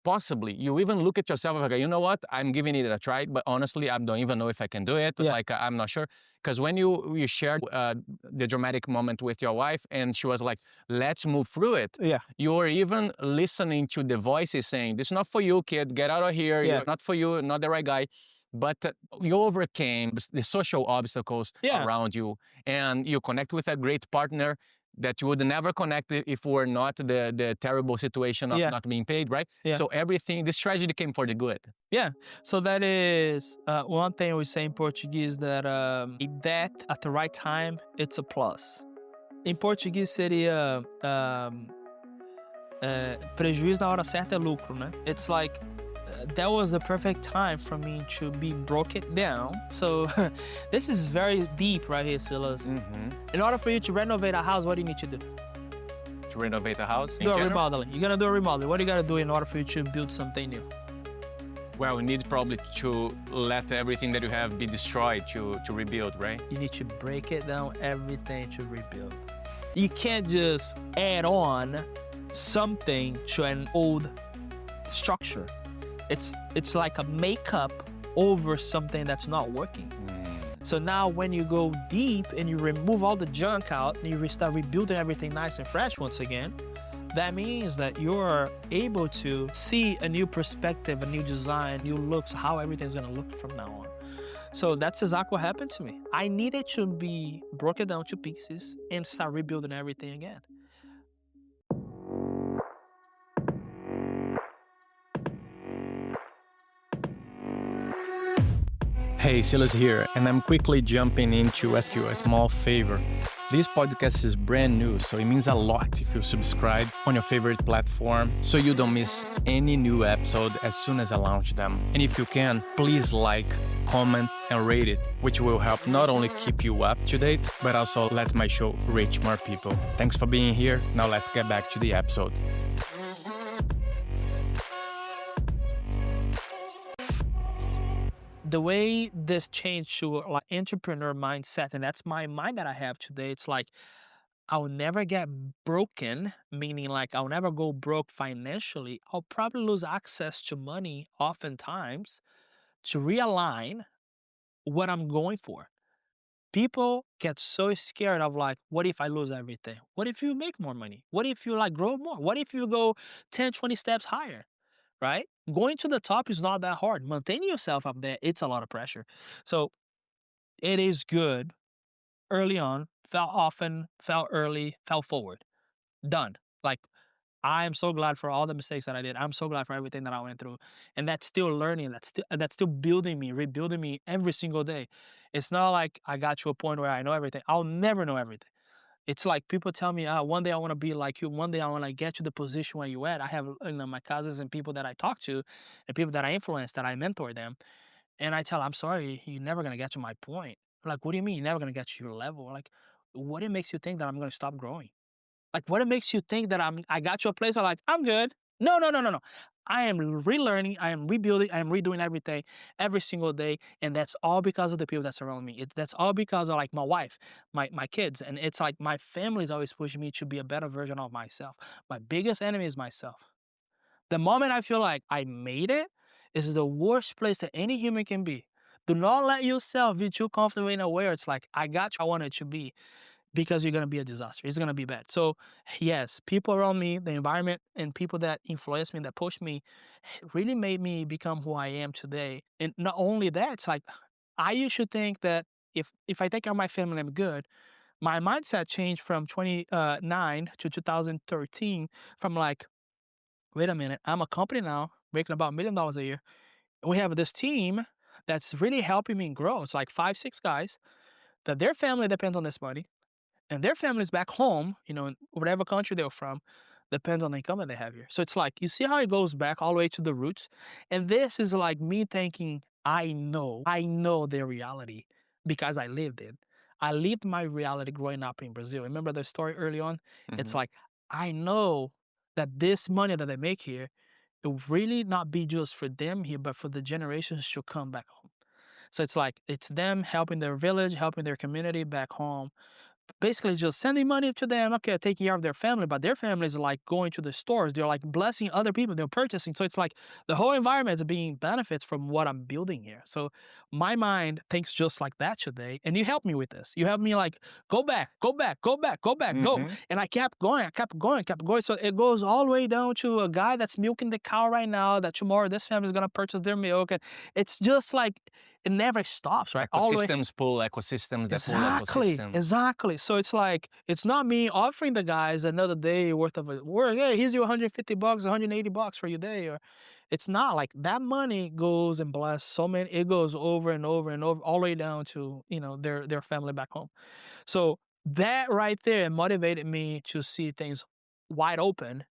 Possibly, you even look at yourself like, you know what? I'm giving it a try, but honestly, I don't even know if I can do it. Like, I'm not sure. Because when you shared the dramatic moment with your wife and she was like, let's move through it. You were even listening to the voices saying, this is not for you, kid. Get out of here. You're not for you, not the right guy. But you overcame the social obstacles around you, and you connect with a great partner that you would never connect if were not the terrible situation of not being paid, right? So everything, this tragedy came for the good. So that is one thing we say in Portuguese, that that at the right time, it's a plus. Em português seria prejuízo na hora certa é lucro, né? It's like that was the perfect time for me to be broke it down. So this is very deep right here, Silas. In order for you to renovate a house, what do you need to do? To renovate a house? Do a remodeling. You're gonna do a remodeling. What do you gotta do in order for you to build something new? Well, you need probably to let everything that you have be destroyed to rebuild, right? You need to break it down, everything to rebuild. You can't just add on something to an old structure. It's like a makeup over something that's not working. So now when you go deep and you remove all the junk out and you start rebuilding everything nice and fresh once again, that means that you're able to see a new perspective, a new design, new looks, how everything's gonna look from now on. So that's exactly what happened to me. I needed to be broken down to pieces and start rebuilding everything again. Hey, Silas here, and I'm quickly jumping in to ask you a small favor. This podcast is brand new, so it means a lot if you subscribe on your favorite platform so you don't miss any new episode as soon as I launch them. And if you can, please like, comment, and rate it, which will help not only keep you up to date, but also let my show reach more people. Thanks for being here. Now let's get back to the episode. The way this changed to like entrepreneur mindset, and that's my mind that I have today, it's like I'll never get broken, meaning like I'll never go broke financially. I'll probably lose access to money oftentimes to realign what I'm going for. People get so scared of like, what if I lose everything? What if you make more money? What if you like grow more? What if you go 10, 20 steps higher? Right? Going to the top is not that hard. Maintaining yourself up there, it's a lot of pressure. So it is good early on, fell often, fell early, fell forward. Done. Like I am so glad for all the mistakes that I did. I'm so glad for everything that I went through. And that's still learning. That's still building me, rebuilding me every single day. It's not like I got to a point where I know everything. I'll never know everything. It's like people tell me, one day I want to be like you. One day I want to get to the position where you at. I have my cousins and people that I talk to and people that I influence, that I mentor them. And I tell, I'm sorry, you're never going to get to my point. Like, what do you mean you're never going to get to your level? Like, what it makes you think that I'm going to stop growing? Like, what it makes you think that I got to a place where like, I'm good. No, no, no, no, no. I am relearning, I am rebuilding, I am redoing everything every single day. And that's all because of the people that surround me. That's all because of like my wife, my kids. And it's like my family is always pushing me to be a better version of myself. My biggest enemy is myself. The moment I feel like I made it is the worst place that any human can be. Do not let yourself be too comfortable in a way where it's like, I got you, I want it to be, because you're going to be a disaster. It's going to be bad. So yes, people around me, the environment, and people that influenced me, that pushed me, really made me become who I am today. And not only that, it's like, I used to think that if I take care of my family, I'm good. My mindset changed from 29 to 2013 from like, wait a minute, I'm a company now, making about $1 million a year. We have this team that's really helping me grow. It's like 5, 6 guys that their family depends on this money. And their families back home, in whatever country they're from, depends on the income that they have here. So it's like, you see how it goes back all the way to the roots? And this is like me thinking, I know their reality because I lived it. I lived my reality growing up in Brazil. Remember the story early on? It's like, I know that this money that they make here, it will really not be just for them here, but for the generations to come back home. So it's like, it's them helping their village, helping their community back home, basically just sending money to them, okay, taking care of their family, but their families are like going to the stores. They're like blessing other people. They're purchasing. So it's like the whole environment is being benefits from what I'm building here. So my mind thinks just like that today. And you helped me with this. You helped me like, go back, go. And I kept going. So it goes all the way down to a guy that's milking the cow right now, that tomorrow this family is going to purchase their milk. And it's just like, it never stops, right? Ecosystems pull ecosystems that pull ecosystems. Exactly. So it's like, it's not me offering the guys another day worth of work. Hey, here's your $150, $180 for your day. Or it's not like that. Money goes and bless so many. It goes over and over and over, all the way down to, their family back home. So that right there motivated me to see things wide open.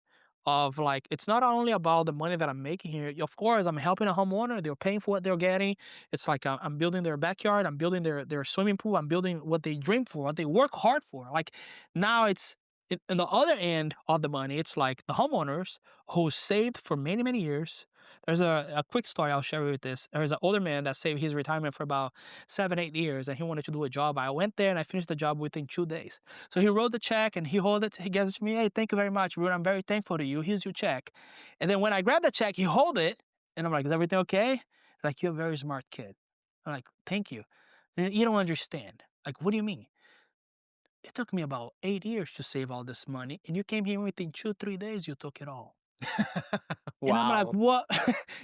Of like, it's not only about the money that I'm making here. Of course, I'm helping a homeowner. They're paying for what they're getting. It's like I'm building their backyard. I'm building their swimming pool. I'm building what they dream for, what they work hard for. Like now it's in the other end of the money. It's like the homeowners who saved for many, many years. There's a quick story I'll share with this. There's an older man that saved his retirement for about 7, 8 years, and he wanted to do a job. I went there and I finished the job within 2 days. So he wrote the check and he held it. He gives it to me. Hey, thank you very much, Bruno. I'm very thankful to you. Here's your check. And then when I grabbed the check, he hold it, and I'm like, is everything okay? Like, you're a very smart kid. I'm like, thank you. You don't understand. Like, what do you mean? It took me about 8 years to save all this money, and you came here within 2, 3 days, you took it all. Wow. And I'm like, what?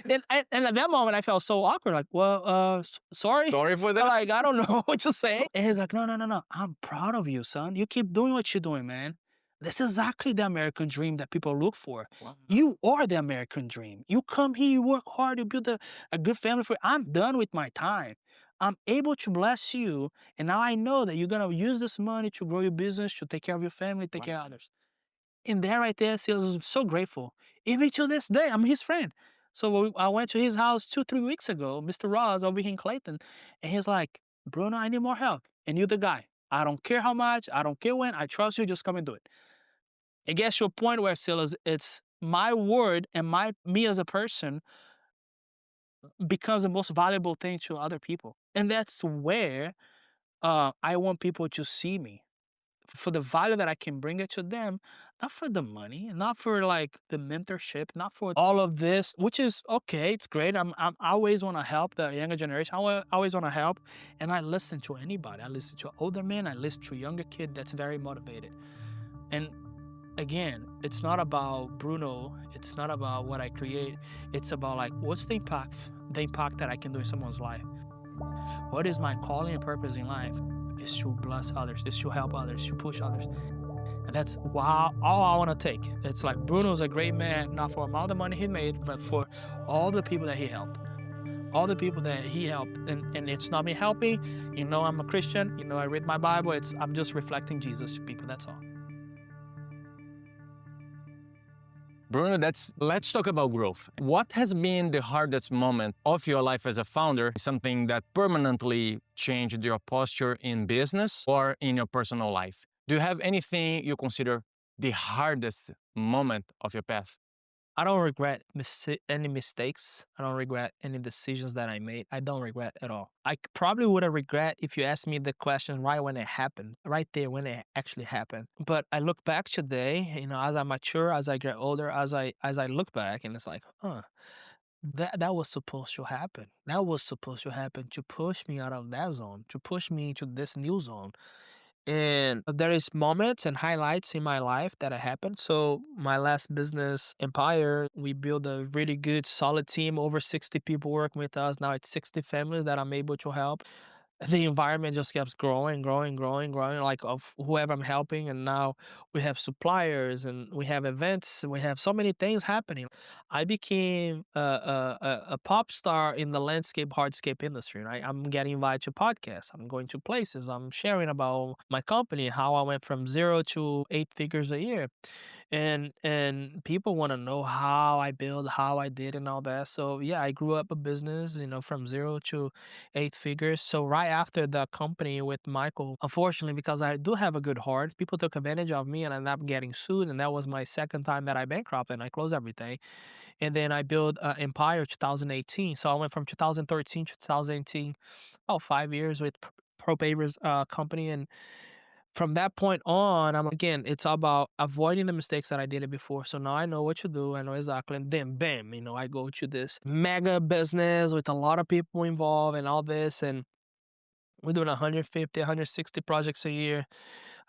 and at that moment, I felt so awkward. Like, well, sorry. Sorry for that. Like, I don't know what to say. And he's like, no. I'm proud of you, son. You keep doing what you're doing, man. That's exactly the American dream that people look for. Wow. You are the American dream. You come here, you work hard, you build a good family for you. I'm done with my time. I'm able to bless you. And now I know that you're going to use this money to grow your business, to take care of your family, take care of others. And there right there, Silas was so grateful. Even to this day, I'm his friend. So I went to his house 2, 3 weeks ago, Mr. Ross over here in Clayton. And he's like, Bruno, I need more help. And you're the guy. I don't care how much. I don't care when. I trust you. Just come and do it. It gets to a point where, Silas, it's my word and me as a person becomes the most valuable thing to other people. And that's where I want people to see me. For the value that I can bring it to them, not for the money, not for like the mentorship, not for all of this, which is okay, it's great. I always want to help the younger generation. I always want to help, and I listen to anybody. I listen to older men. I listen to a younger kid that's very motivated. And again, it's not about Bruno. It's not about what I create. It's about like, what's the impact that I can do in someone's life? What is my calling and purpose in life? Is to bless others, is to help others, to push others. And That's wow, all I want to take. It's like Bruno's a great man, not for all the money he made, but for all the people that he helped. All the people that he helped. And it's not me helping. I'm a Christian. I read my Bible. I'm just reflecting Jesus to people. That's all. Bruno, let's talk about growth. What has been the hardest moment of your life as a founder? Something that permanently changed your posture in business or in your personal life? Do you have anything you consider the hardest moment of your path? I don't regret any mistakes. I don't regret any decisions that I made. I don't regret at all. I probably would have regret if you asked me the question right when it happened, right there when it actually happened. But I look back today, as I mature, as I get older, as I look back, and it's like, that was supposed to happen. That was supposed to happen to push me out of that zone, to push me into this new zone. And there is moments and highlights in my life that have happened. So my last business, Empire, we built a really good, solid team. Over 60 people working with us. Now it's 60 families that I'm able to help. The environment just keeps growing, like of whoever I'm helping. And now we have suppliers and we have events and we have so many things happening. I became a pop star in the landscape hardscape industry, right? I'm getting invited to podcasts. I'm going to places. I'm sharing about my company, how I went from 0 to 8 figures a year. And people want to know how I build, how I did and all that. So yeah, I grew up a business, from 0 to 8 figures. So right after the company with Michael, unfortunately, because I do have a good heart, people took advantage of me and I ended up getting sued. And that was my second time that I bankrupted and I closed everything. And then I built Empire 2018. So I went from 2013 to 2018, 5 years with ProPavers company. And from that point on, it's about avoiding the mistakes that I did it before. So now I know what to do. I know exactly. And then, bam, I go to this mega business with a lot of people involved and all this. And we're doing 150, 160 projects a year.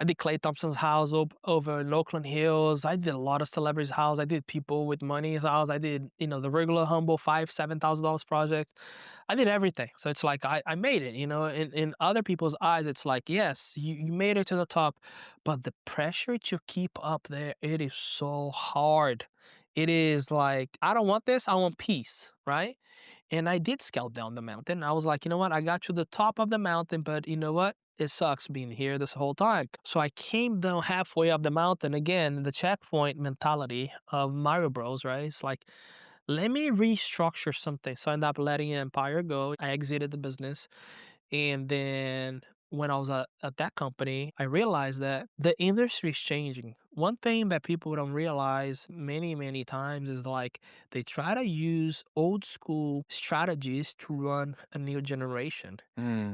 I did Klay Thompson's house over in Oakland Hills. I did a lot of celebrities' house. I did people with money's house. I did, the regular humble $5,000-$7,000 projects. I did everything. So it's like I made it, in other people's eyes, it's like, yes, you made it to the top, but the pressure to keep up there, it is so hard. It is like, I don't want this. I want peace, right? And I did scale down the mountain. I was like, you know what? I got to the top of the mountain, but you know what? It sucks being here this whole time. So I came down halfway up the mountain again, the checkpoint mentality of Mario Bros, right? It's like, let me restructure something. So I ended up letting Empire go. I exited the business. And then when I was at that company, I realized that the industry is changing. One thing that people don't realize many, many times is like they try to use old school strategies to run a new generation.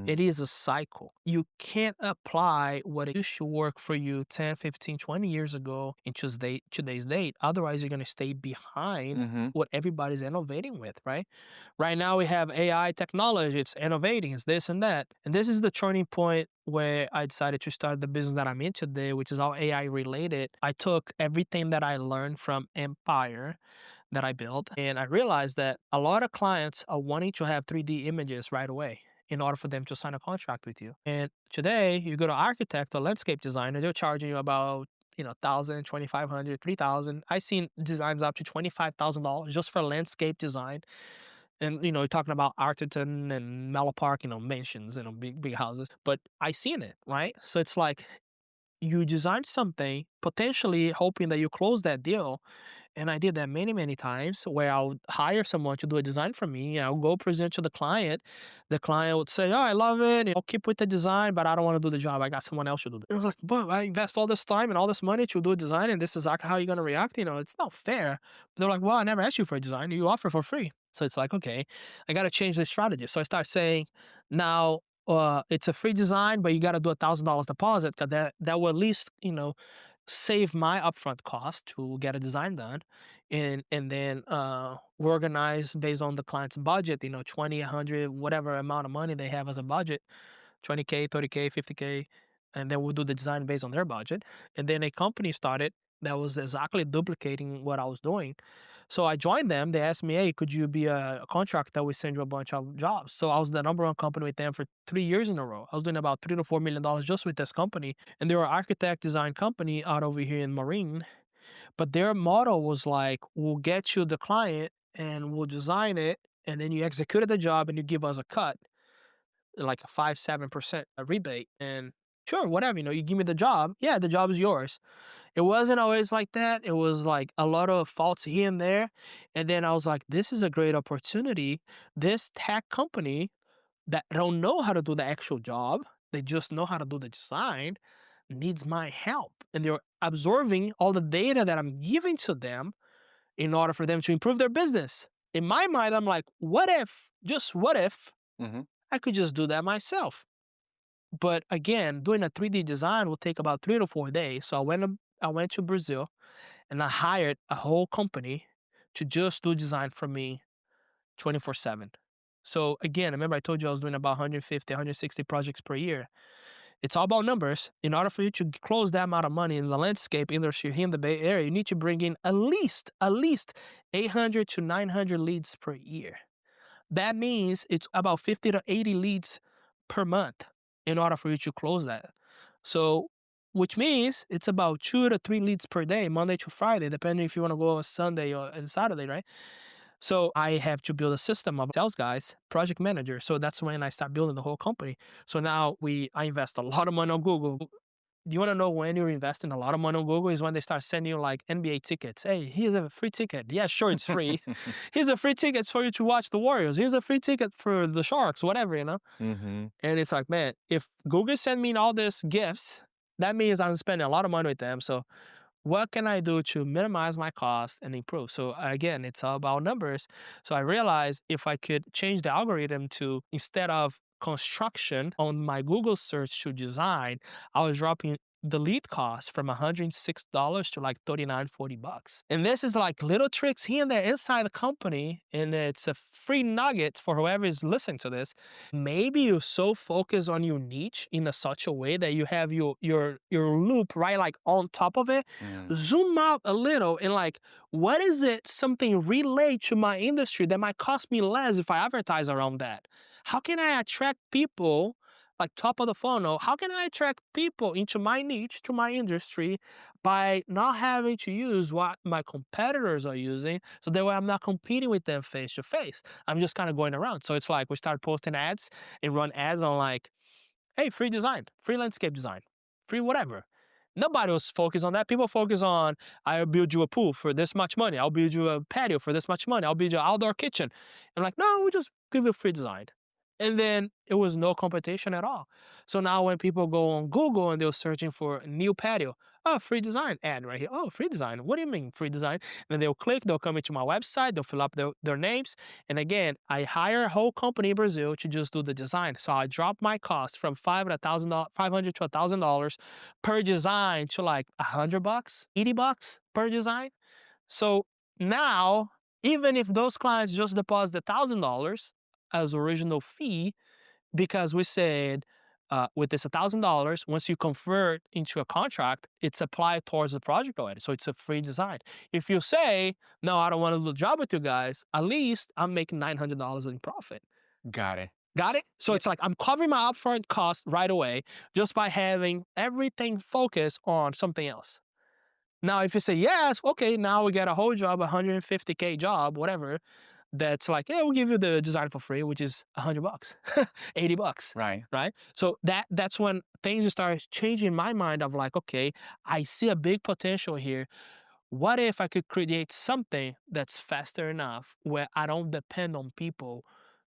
It is a cycle. You can't apply what used to work for you 10, 15, 20 years ago in today's date. Otherwise, you're going to stay behind what everybody's innovating with, right? Right now, we have AI technology. It's innovating. It's this and that. And this is the turning point where I decided to start the business that I'm in today, which is all AI related. I took everything that I learned from Empire that I built, and I realized that a lot of clients are wanting to have 3D images right away in order for them to sign a contract with you. And today, you go to architect or landscape designer, they're charging you about 1,000, 2,500, 3,000. I've seen designs up to $25,000 just for landscape design. And, you're talking about Arterton and Mellow Park, mansions, big houses. But I seen it, right? So it's like you design something, potentially hoping that you close that deal. And I did that many, many times where I would hire someone to do a design for me. I'll go present to the client. The client would say, oh, I love it. I'll keep with the design, but I don't want to do the job. I got someone else to do it. I was like, but I invest all this time and all this money to do a design, and this is exactly how you're going to react. It's not fair. But they're like, well, I never asked you for a design. You offer for free. So it's like, okay, I got to change the strategy. So I start saying, now, it's a free design, but you got to do $1,000 deposit because that will at least, save my upfront cost to get a design done, and then we organize based on the client's budget, 20, 100, whatever amount of money they have as a budget, 20K, 30K, 50K, and then we'll do the design based on their budget. And then a company started that was exactly duplicating what I was doing. So I joined them. They asked me, hey, could you be a contractor? We send you a bunch of jobs. So I was the number one company with them for 3 years in a row. I was doing about $3 to $4 million just with this company. And they were an architect design company out over here in Marine. But their model was like, we'll get you the client and we'll design it. And then you executed the job and you give us a cut, like a 5-7% rebate. And sure, whatever, you give me the job. Yeah, the job is yours. It wasn't always like that. It was like a lot of faults here and there. And then I was like, this is a great opportunity. This tech company that don't know how to do the actual job, they just know how to do the design, needs my help. And they're absorbing all the data that I'm giving to them in order for them to improve their business. In my mind, I'm like, what if, just what if, I could just do that myself? But again, doing a 3D design will take about 3 to 4 days. So I went to Brazil and I hired a whole company to just do design for me 24/7. So again, remember I told you I was doing about 150, 160 projects per year. It's all about numbers. In order for you to close that amount of money in the landscape industry here in the Bay Area, you need to bring in at least 800 to 900 leads per year. That means it's about 50 to 80 leads per month in order for you to close that. So, which means it's about 2 to 3 leads per day, Monday to Friday, depending if you want to go on Sunday or and Saturday, right? So I have to build a system of sales guys, project manager. So that's when I start building the whole company. So now I invest a lot of money on Google. You want to know when you're investing a lot of money on Google is when they start sending you like NBA tickets. Hey, here's a free ticket. Yeah, sure, it's free. Here's a free ticket for you to watch the Warriors. Here's a free ticket for the Sharks, whatever, And it's like, man, if Google send me all these gifts, that means I'm spending a lot of money with them. So what can I do to minimize my cost and improve? So again, it's all about numbers. So I realized if I could change the algorithm to, instead of construction on my Google search to design, I was dropping the lead cost from $106 to like $39-$40. And this is like little tricks here and there inside the company. And it's a free nugget for whoever is listening to this. Maybe you're so focused on your niche in such a way that you have your loop right like on top of it. Zoom out a little and like, what is it something relate to my industry that might cost me less if I advertise around that? How can I attract people, like top of the funnel? How can I attract people into my niche, to my industry, by not having to use what my competitors are using, so that way I'm not competing with them face to face. I'm just kind of going around. So it's like we start posting ads and run ads on like, hey, free design, free landscape design, free whatever. Nobody was focused on that. People focus on, I'll build you a pool for this much money. I'll build you a patio for this much money. I'll build you an outdoor kitchen. I'm like, no, we just give you free design. And then it was no competition at all. So now when people go on Google and they're searching for a new patio, oh, free design ad right here. Oh, free design. What do you mean free design? And then they'll click, they'll come into my website, they'll fill up their names. And again, I hire a whole company in Brazil to just do the design. So I drop my cost from $500 to $1,000 per design to like $100, $80 per design. So now, even if those clients just deposit $1,000 as original fee, because we said with this $1,000, once you convert into a contract, it's applied towards the project already. So it's a free design. If you say, no, I don't want to do the job with you guys, at least I'm making $900 in profit. Got it. Got it? So it's like I'm covering my upfront cost right away just by having everything focused on something else. Now, if you say yes, okay, now we get a whole job, $150K job, whatever. That's like, yeah, we'll give you the design for free, which is $100, $80. Right. So that's when things start changing in my mind of like, okay, I see a big potential here. What if I could create something that's faster enough where I don't depend on people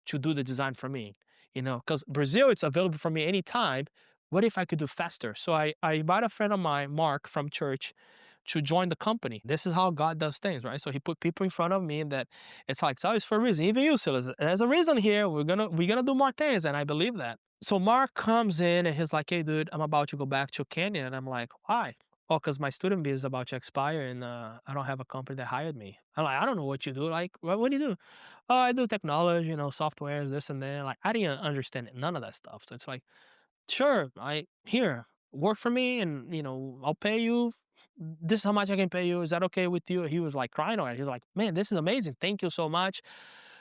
to do the design for me? Because Brazil, it's available for me anytime. What if I could do faster? So I invite a friend of mine, Mark from church, to join the company. This is how God does things, right? So he put people in front of me that it's like, so it's for a reason. Even you, Silas, there's a reason here. We're gonna do more things, and I believe that. So Mark comes in and he's like, hey, dude, I'm about to go back to Kenya. And I'm like, why? Oh, because my student visa is about to expire and I don't have a company that hired me. I'm like, I don't know what you do. Like, what do you do? Oh, I do technology, softwares, this and that. Like, I didn't understand none of that stuff. So it's like, sure, here, work for me and, I'll pay you this is how much I can pay you. Is that okay with you? He was like crying on it. He was like, man, this is amazing. Thank you so much.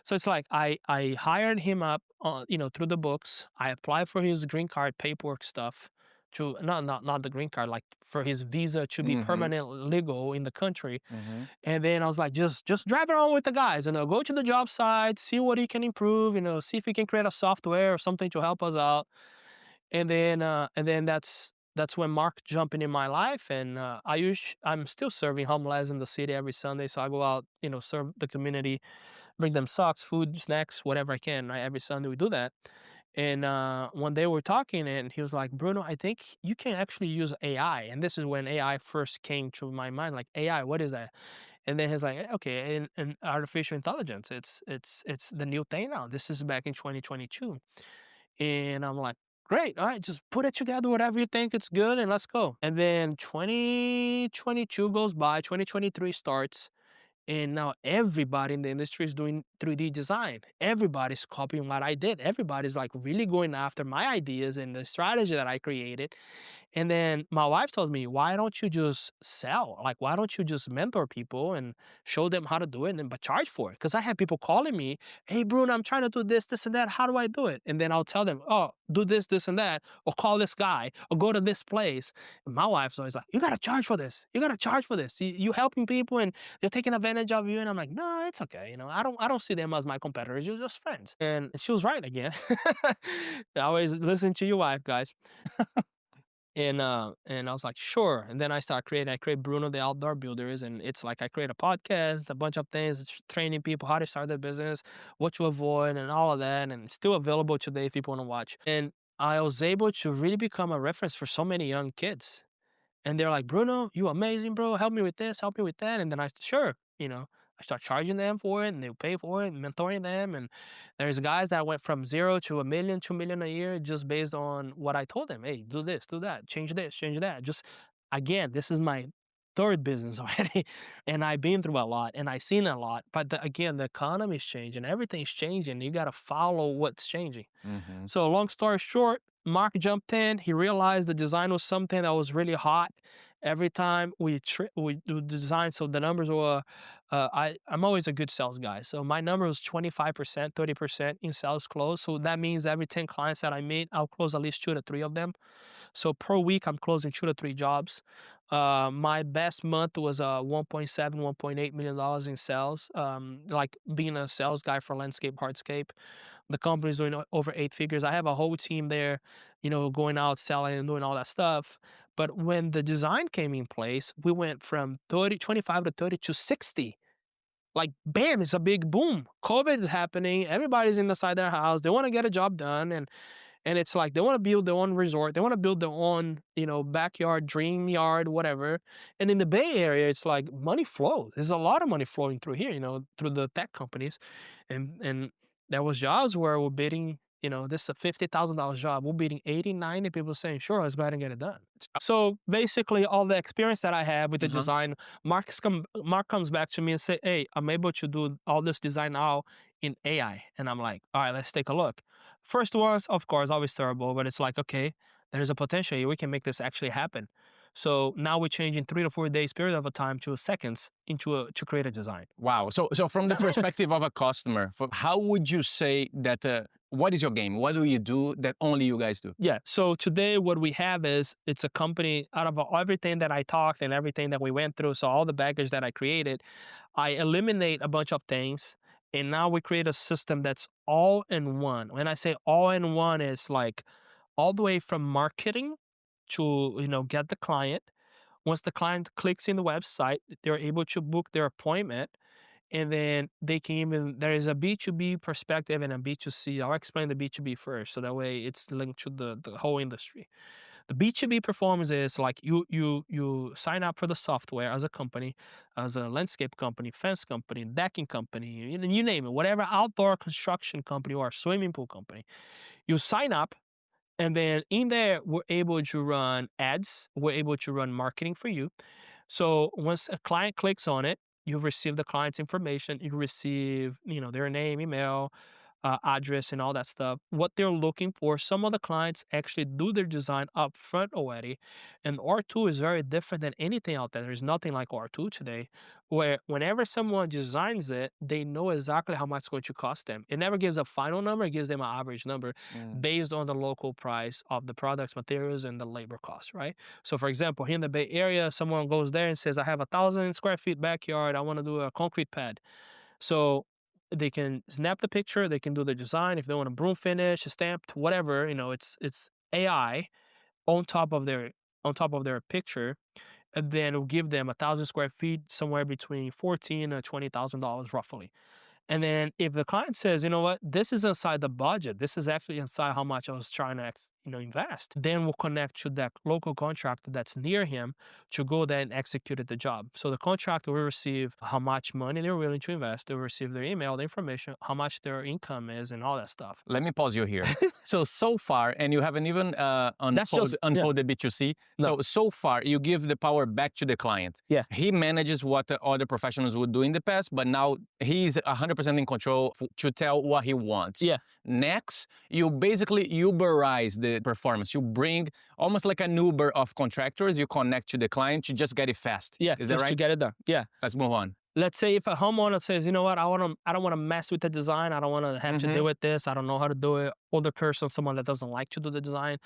So it's like I hired him up, through the books. I applied for his green card paperwork stuff, to not the green card, like for his visa to be permanent legal in the country. And then I was like, just drive around with the guys, go to the job site, see what he can improve, see if he can create a software or something to help us out. And then that's when Mark jumped in my life, and I'm still serving homeless in the city every Sunday. So I go out, serve the community, bring them socks, food, snacks, whatever I can. Right, every Sunday we do that. And one day we're talking, and he was like, "Bruno, I think you can actually use AI." And this is when AI first came to my mind. Like, AI, what is that? And then he's like, "Okay, and artificial intelligence, it's the new thing now. This is back in 2022." And I'm like, great, all right, just put it together, whatever you think it's good, and let's go. And then 2022 goes by, 2023 starts, and now everybody in the industry is doing 3D design. Everybody's copying what I did. Everybody's like really going after my ideas and the strategy that I created. And then my wife told me, why don't you just sell? Like, why don't you just mentor people and show them how to do it and but charge for it? Because I have people calling me, hey, Bruno, I'm trying to do this, this, and that. How do I do it? And then I'll tell them, oh, do this, this, and that, or call this guy, or go to this place. And my wife's always like, you got to charge for this. You got to charge for this. You helping people and they're taking advantage of you. And I'm like, no, it's okay. I don't see them as my competitors. You're just friends. And she was right again. Always listen to your wife, guys. And I was like, sure. And then I create Bruno the Outdoor Builders, and it's like I create a podcast, a bunch of things, training people how to start their business, what to avoid, and all of that. And it's still available today if people want to watch. And I was able to really become a reference for so many young kids. And they're like, Bruno, you amazing, bro. Help me with this, help me with that. And then sure, I start charging them for it, and they pay for it, mentoring them. And there's guys that went from 0 to 1 million, 2 million a year just based on what I told them. Hey, do this, do that, change this, change that. Just again, this is my third business already, and I've been through a lot, and I've seen a lot. But again, the economy is changing, everything's changing. You got to follow what's changing. So long story short, Mark jumped in. He realized the design was something that was really hot. Every time we do design, so the numbers were, I'm always a good sales guy. So my number was 25%, 30% in sales close. So that means every 10 clients that I meet, I'll close at least 2 to 3 of them. So per week, I'm closing 2 to 3 jobs. My best month was 1.7, $1.8 million in sales. Like being a sales guy for landscape, hardscape. The company's doing over 8 figures. I have a whole team there, going out, selling and doing all that stuff. But when the design came in place, we went from 25 to 30 to 60. Like, bam, it's a big boom. COVID is happening. Everybody's inside their house. They want to get a job done. And it's like they want to build their own resort. They want to build their own, backyard, dream yard, whatever. And in the Bay Area, it's like money flows. There's a lot of money flowing through here, through the tech companies. And there was jobs where we're bidding, this is a $50,000 job. We're bidding 80, 90 people saying, sure, let's go ahead and get it done. So basically all the experience that I have with the design, Mark comes back to me and say, hey, I'm able to do all this design now in AI. And I'm like, all right, let's take a look. First was, of course, always terrible, but it's like, okay, there's a potential here. We can make this actually happen. So now we're changing 3 to 4 days period of a time to seconds to create a design. Wow. So from the perspective of a customer, how would you say that, what is your game? What do you do that only you guys do? Yeah. So today what we have is, it's a company out of everything that I talked and everything that we went through. So all the baggage that I created, I eliminate a bunch of things. And now we create a system that's all in one. When I say all in one, it's like all the way from marketing to, get the client. Once the client clicks in the website, they're able to book their appointment. And then they can even, there is a B2B perspective and a B2C. I'll explain the B2B first, so that way it's linked to the whole industry. The B2B performance is like you sign up for the software as a company, as a landscape company, fence company, decking company, you name it, whatever outdoor construction company or swimming pool company. You sign up, and then in there, we're able to run ads. We're able to run marketing for you. So once a client clicks on it, you receive the client's information. You receive, their name, email, address and all that stuff. What they're looking for, some of the clients actually do their design up front already. And R2 is very different than anything out there. There's nothing like R2 today, where whenever someone designs it, they know exactly how much it's going to cost them. It never gives a final number, it gives them an average number based on the local price of the products, materials, and the labor costs, right? So for example, here in the Bay Area, someone goes there and says, I have 1,000 square feet backyard, I want to do a concrete pad. So they can snap the picture, they can do the design. If they want a broom finish, a stamped, whatever, it's AI on top of their picture, and then it'll give them 1,000 square feet, somewhere between $14,000 and $20,000 roughly. And then if the client says, you know what, this is inside the budget, this is actually inside how much I was trying to invest, then we'll connect to that local contractor that's near him to go there and execute the job. So the contractor will receive how much money they're willing to invest. They'll receive their email, the information, how much their income is, and all that stuff. Let me pause you here. So far, and you haven't even unfolded B2C. No. So far, you give the power back to the client. Yeah. He manages what the other professionals would do in the past, but now he's 100% in control to tell what he wants. Yeah. Next, you basically Uberize the performance. You bring almost like an Uber of contractors. You connect to the client to just get it fast. Yeah, is that right? To get it done. Yeah. Let's move on. Let's say if a homeowner says, you know what, I don't want to mess with the design. I don't want to have to deal with this. I don't know how to do it. Older person, someone that doesn't like to do the design.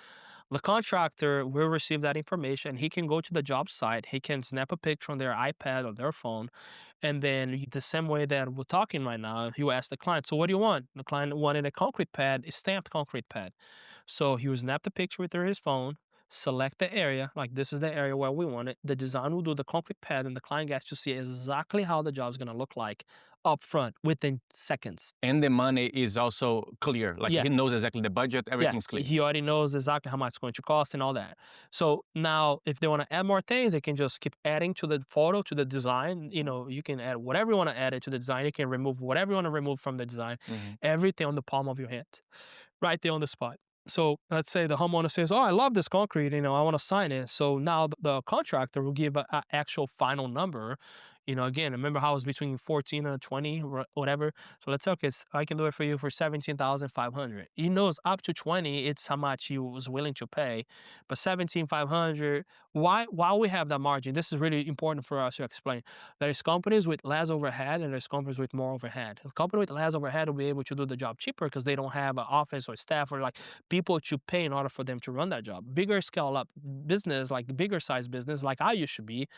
The contractor will receive that information. He can go to the job site. He can snap a picture on their iPad or their phone. And then the same way that we're talking right now, he will ask the client, so what do you want? The client wanted a concrete pad, a stamped concrete pad. So he will snap the picture with his phone, select the area, like this is the area where we want it. The design will do the concrete pad, and the client gets to see exactly how the job is going to look like up front within seconds. And the money is also clear. Like he knows exactly the budget, everything's clear. He already knows exactly how much it's going to cost and all that. So now if they want to add more things, they can just keep adding to the photo, to the design. You can add whatever you want to add it to the design. You can remove whatever you want to remove from the design. Everything on the palm of your hand, right there on the spot. So let's say the homeowner says, oh, I love this concrete, I want to sign it. So now the contractor will give an actual final number. Again, remember how it was between 14 and 20, whatever. So let's say, okay, I can do it for you for 17,500. He knows up to 20, it's how much he was willing to pay. But 17,500, why we have that margin? This is really important for us to explain. There's companies with less overhead and there's companies with more overhead. A company with less overhead will be able to do the job cheaper because they don't have an office or staff or like people to pay in order for them to run that job. Bigger scale up business, like bigger size business, like I used to be,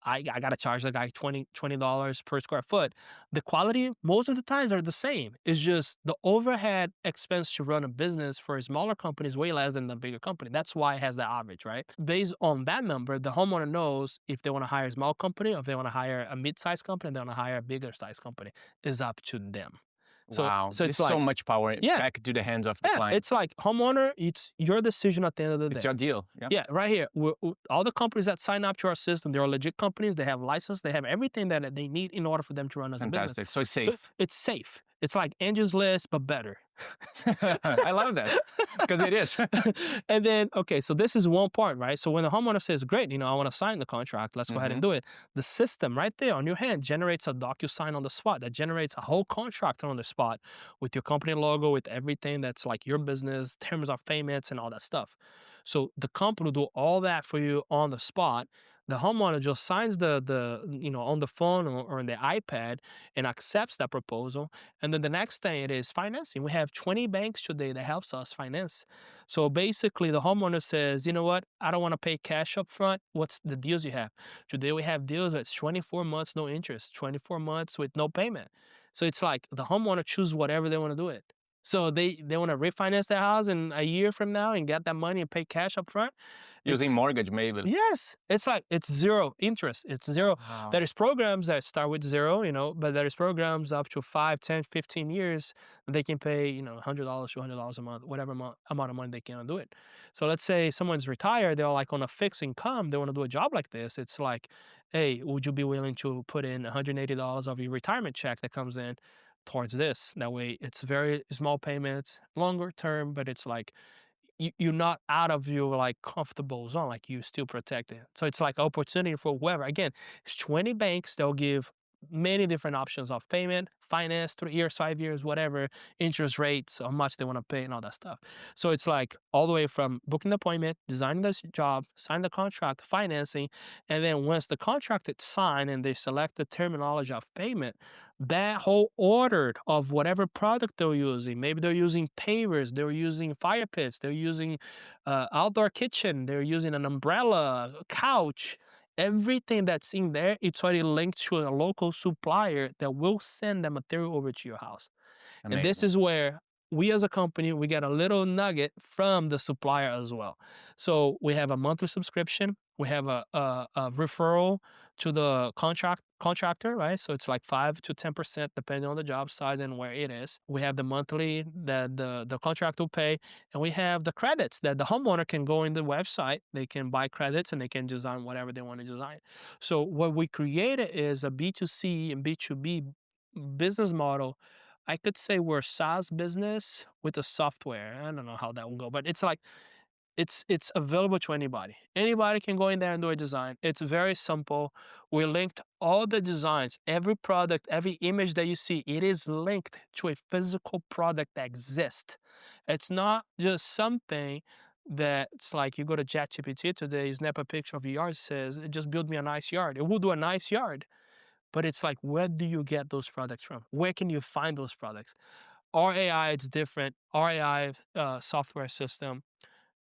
I got to charge the guy $20 per square foot. The quality, most of the times, are the same. It's just the overhead expense to run a business for a smaller company is way less than the bigger company. That's why it has the average, right? Based on that number, the homeowner knows if they want to hire a small company or if they want to hire a mid-sized company, they want to hire a bigger sized company. It's up to them. So it's like, so much power back to the hands of the client. It's like homeowner, it's your decision at the end of the day. It's your deal. Yeah, right here. All the companies that sign up to our system, they're legit companies. They have license. They have everything that they need in order for them to run as a business. Fantastic. So it's safe. So it's safe. It's like Angie's List, but better. I love that because it is. And then, okay, so this is one part, right? So when the homeowner says, great, I want to sign the contract, let's go ahead and do it. The system right there on your hand generates a DocuSign on the spot that generates a whole contract on the spot with your company logo, with everything that's like your business, terms of payments and all that stuff. So the company will do all that for you on the spot. The homeowner just signs the on the phone or on the iPad and accepts that proposal. And then the next thing it is financing. We have 20 banks today that helps us finance. So basically the homeowner says, you know what, I don't want to pay cash up front. What's the deals you have? Today we have deals that's 24 months, no interest, 24 months with no payment. So it's like the homeowner chooses whatever they want to do it. So they want to refinance their house in a year from now and get that money and pay cash up front. Using mortgage, maybe. Yes. It's like, it's zero interest. It's zero. Wow. There is programs that start with zero, but there is programs up to 5, 10, 15 years that they can pay, $100, $200 a month, whatever amount of money they can do it. So let's say someone's retired, they're like on a fixed income, they want to do a job like this. It's like, hey, would you be willing to put in $180 of your retirement check that comes in towards this? That way it's very small payments, longer term, but it's like you're not out of your like comfortable zone, like you still protected. So it's like opportunity for whoever. Again, it's 20 banks, they'll give many different options of payment, finance, 3 years, 5 years, whatever, interest rates, how much they want to pay and all that stuff. So it's like all the way from booking the appointment, designing the job, sign the contract, financing, and then once the contract is signed and they select the terminology of payment, that whole order of whatever product they're using, maybe they're using pavers, they're using fire pits, they're using outdoor kitchen, they're using an umbrella, a couch, everything that's in there, it's already linked to a local supplier that will send the material over to your house. Amazing. And this is where we as a company, we get a little nugget from the supplier as well. So we have a monthly subscription. We have a referral to the contractor, right? So it's like 5 to 10% depending on the job size and where it is. We have the monthly that the contractor will pay, and we have the credits that the homeowner can go in the website. They can buy credits and they can design whatever they want to design. So what we created is a B2C and B2B business model. I could say we're a SaaS business with a software. I don't know how that will go, but it's like it's available to anybody. Anybody can go in there and do a design. It's very simple. We linked all the designs, every product, every image that you see, it is linked to a physical product that exists. It's not just something that's like you go to ChatGPT today, you snap a picture of your yard, says, just build me a nice yard. It will do a nice yard. But it's like, where do you get those products from? Where can you find those products? Our AI, it's different. Our AI software system,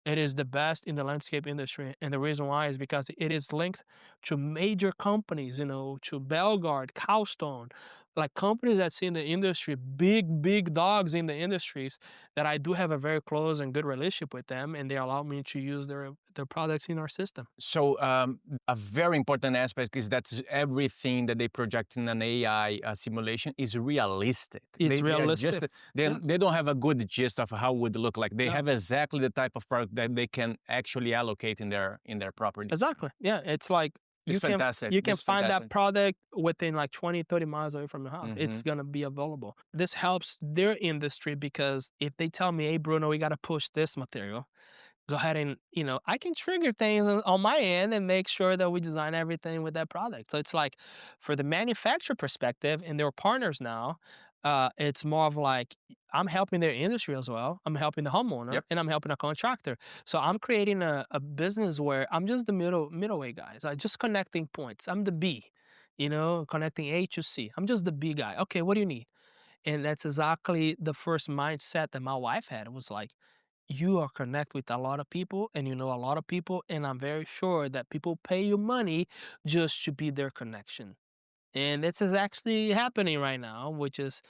it is the best in the landscape industry. And the reason why is because it is linked to major companies, to Belgard, Cowstone, like companies that's in the industry, big dogs in the industries that I do have a very close and good relationship with them. And they allow me to use their products in our system. So a very important aspect is that everything that they project in an AI simulation is realistic. It's realistic. They don't have a good gist of how it would look like. They have exactly the type of product that they can actually allocate in their property. Exactly. Yeah. It's like it's fantastic. You can find that product within like 20, 30 miles away from your house. Mm-hmm. It's going to be available. This helps their industry because if they tell me, hey, Bruno, we got to push this material, go ahead and, I can trigger things on my end and make sure that we design everything with that product. So it's like for the manufacturer perspective and their partners now, it's more of like I'm helping their industry as well. I'm helping the homeowner and I'm helping a contractor. So I'm creating a business where I'm just the middleway guys. I'm just connecting points. I'm the B, connecting A to C. I'm just the B guy. Okay, what do you need? And that's exactly the first mindset that my wife had. It was like, you are connect with a lot of people and you know a lot of people, and I'm very sure that people pay you money just to be their connection. And this is actually happening right now, which is,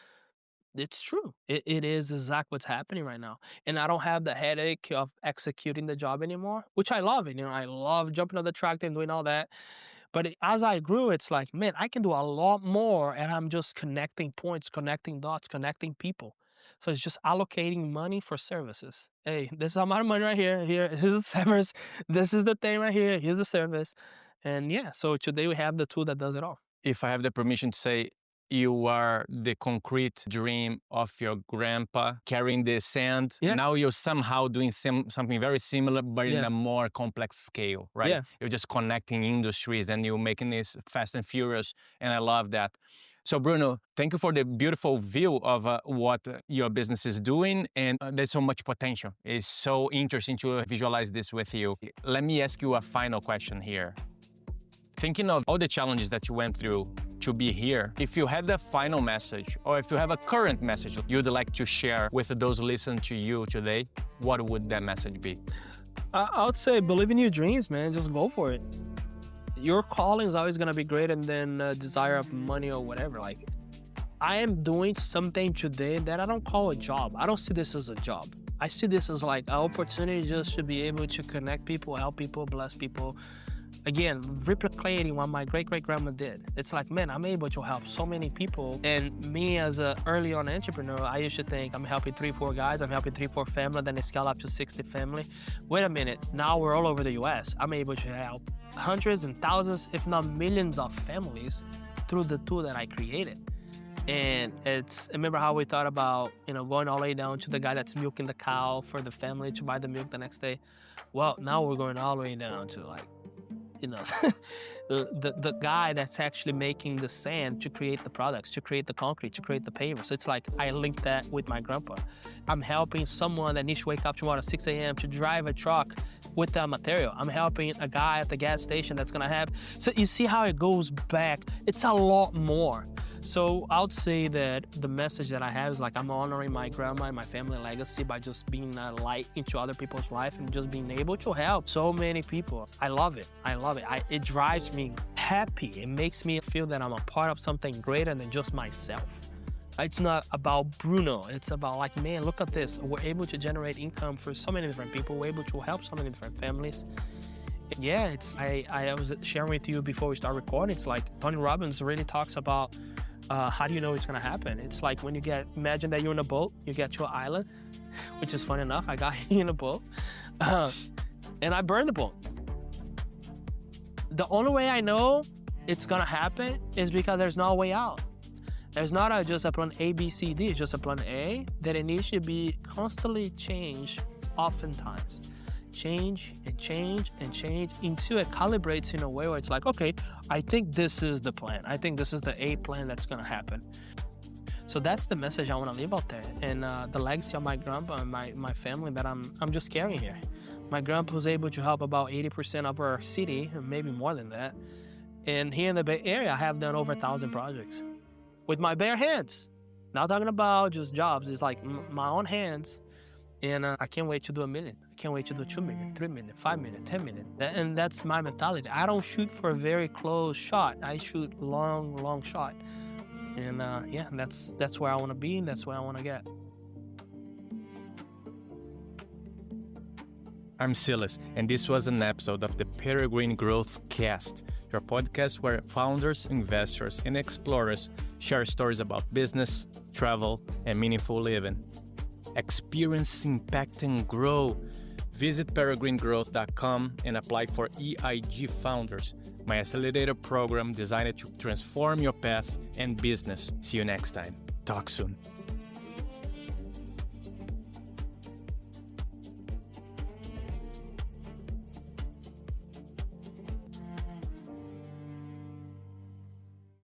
it's true. It is exactly what's happening right now. And I don't have the headache of executing the job anymore, which I love it. I love jumping on the tractor and doing all that. But as I grew, it's like, man, I can do a lot more, and I'm just connecting points, connecting dots, connecting people. So it's just allocating money for services. Hey, this is amount of money right here. Here's the service. This is the thing right here. Here's the service. And yeah, so today we have the tool that does it all. If I have the permission to say, you are the concrete dream of your grandpa carrying the sand. Yeah. Now you're somehow doing something very similar, but in a more complex scale, right? Yeah. You're just connecting industries and you're making this fast and furious. And I love that. So Bruno, thank you for the beautiful view of what your business is doing. And there's so much potential. It's so interesting to visualize this with you. Let me ask you a final question here. Thinking of all the challenges that you went through to be here, if you had a final message or if you have a current message you'd like to share with those listening to you today, what would that message be? I would say believe in your dreams, man. Just go for it. Your calling is always going to be greater than the desire of money or whatever. Like, I am doing something today that I don't call a job. I don't see this as a job. I see this as like an opportunity just to be able to connect people, help people, bless people. Again, replicating what my great-great-grandma did. It's like, man, I'm able to help so many people. And me as an early on entrepreneur, I used to think I'm helping 3-4 guys, I'm helping 3-4 family, then I scale up to 60 family. Wait a minute, now we're all over the US. I'm able to help hundreds and thousands, if not millions of families through the tool that I created. And I remember how we thought about, going all the way down to the guy that's milking the cow for the family to buy the milk the next day. Well, now we're going all the way down to like the guy that's actually making the sand to create the products, to create the concrete, to create the pavers. It's like I link that with my grandpa. I'm helping someone that needs to wake up tomorrow at 6 a.m. to drive a truck with that material. I'm helping a guy at the gas station that's gonna have. So you see how it goes back. It's a lot more. So I would say that the message that I have is like I'm honoring my grandma and my family legacy by just being a light into other people's life and just being able to help so many people. I love it. It drives me happy. It makes me feel that I'm a part of something greater than just myself. It's not about Bruno. It's about like, man, look at this. We're able to generate income for so many different people. We're able to help so many different families. Yeah, I was sharing with you before we start recording. It's like Tony Robbins really talks about how do you know it's gonna happen? It's like when imagine that you're in a boat, you get to an island, which is fun enough. I got in a boat, and I burned the boat. The only way I know it's gonna happen is because there's no way out. There's not just a plan A, B, C, D. It's just a plan A that it needs to be constantly changed, oftentimes. Change and change and change until it calibrates in a way where it's like, okay, I think this is the plan. I think this is the A plan that's gonna happen. So that's the message I want to leave out there, and the legacy of my grandpa and my family that I'm just carrying here. My grandpa was able to help about 80% of our city, maybe more than that. And here in the Bay Area, I have done over 1,000 projects with my bare hands. Not talking about just jobs. It's like my own hands. And I can't wait to do 1 million. I can't wait to do 2 million, 3 million, 5 million, 10 million. And that's my mentality. I don't shoot for a very close shot. I shoot long shot. And yeah, that's where I want to be, and that's where I want to get. I'm Silas, and this was an episode of the Peregrine Growth Cast, your podcast where founders, investors, and explorers share stories about business, travel, and meaningful living. Experience, impact, and grow. Visit peregrinegrowth.com and apply for EIG Founders, my accelerator program designed to transform your path and business. See you next time. Talk soon.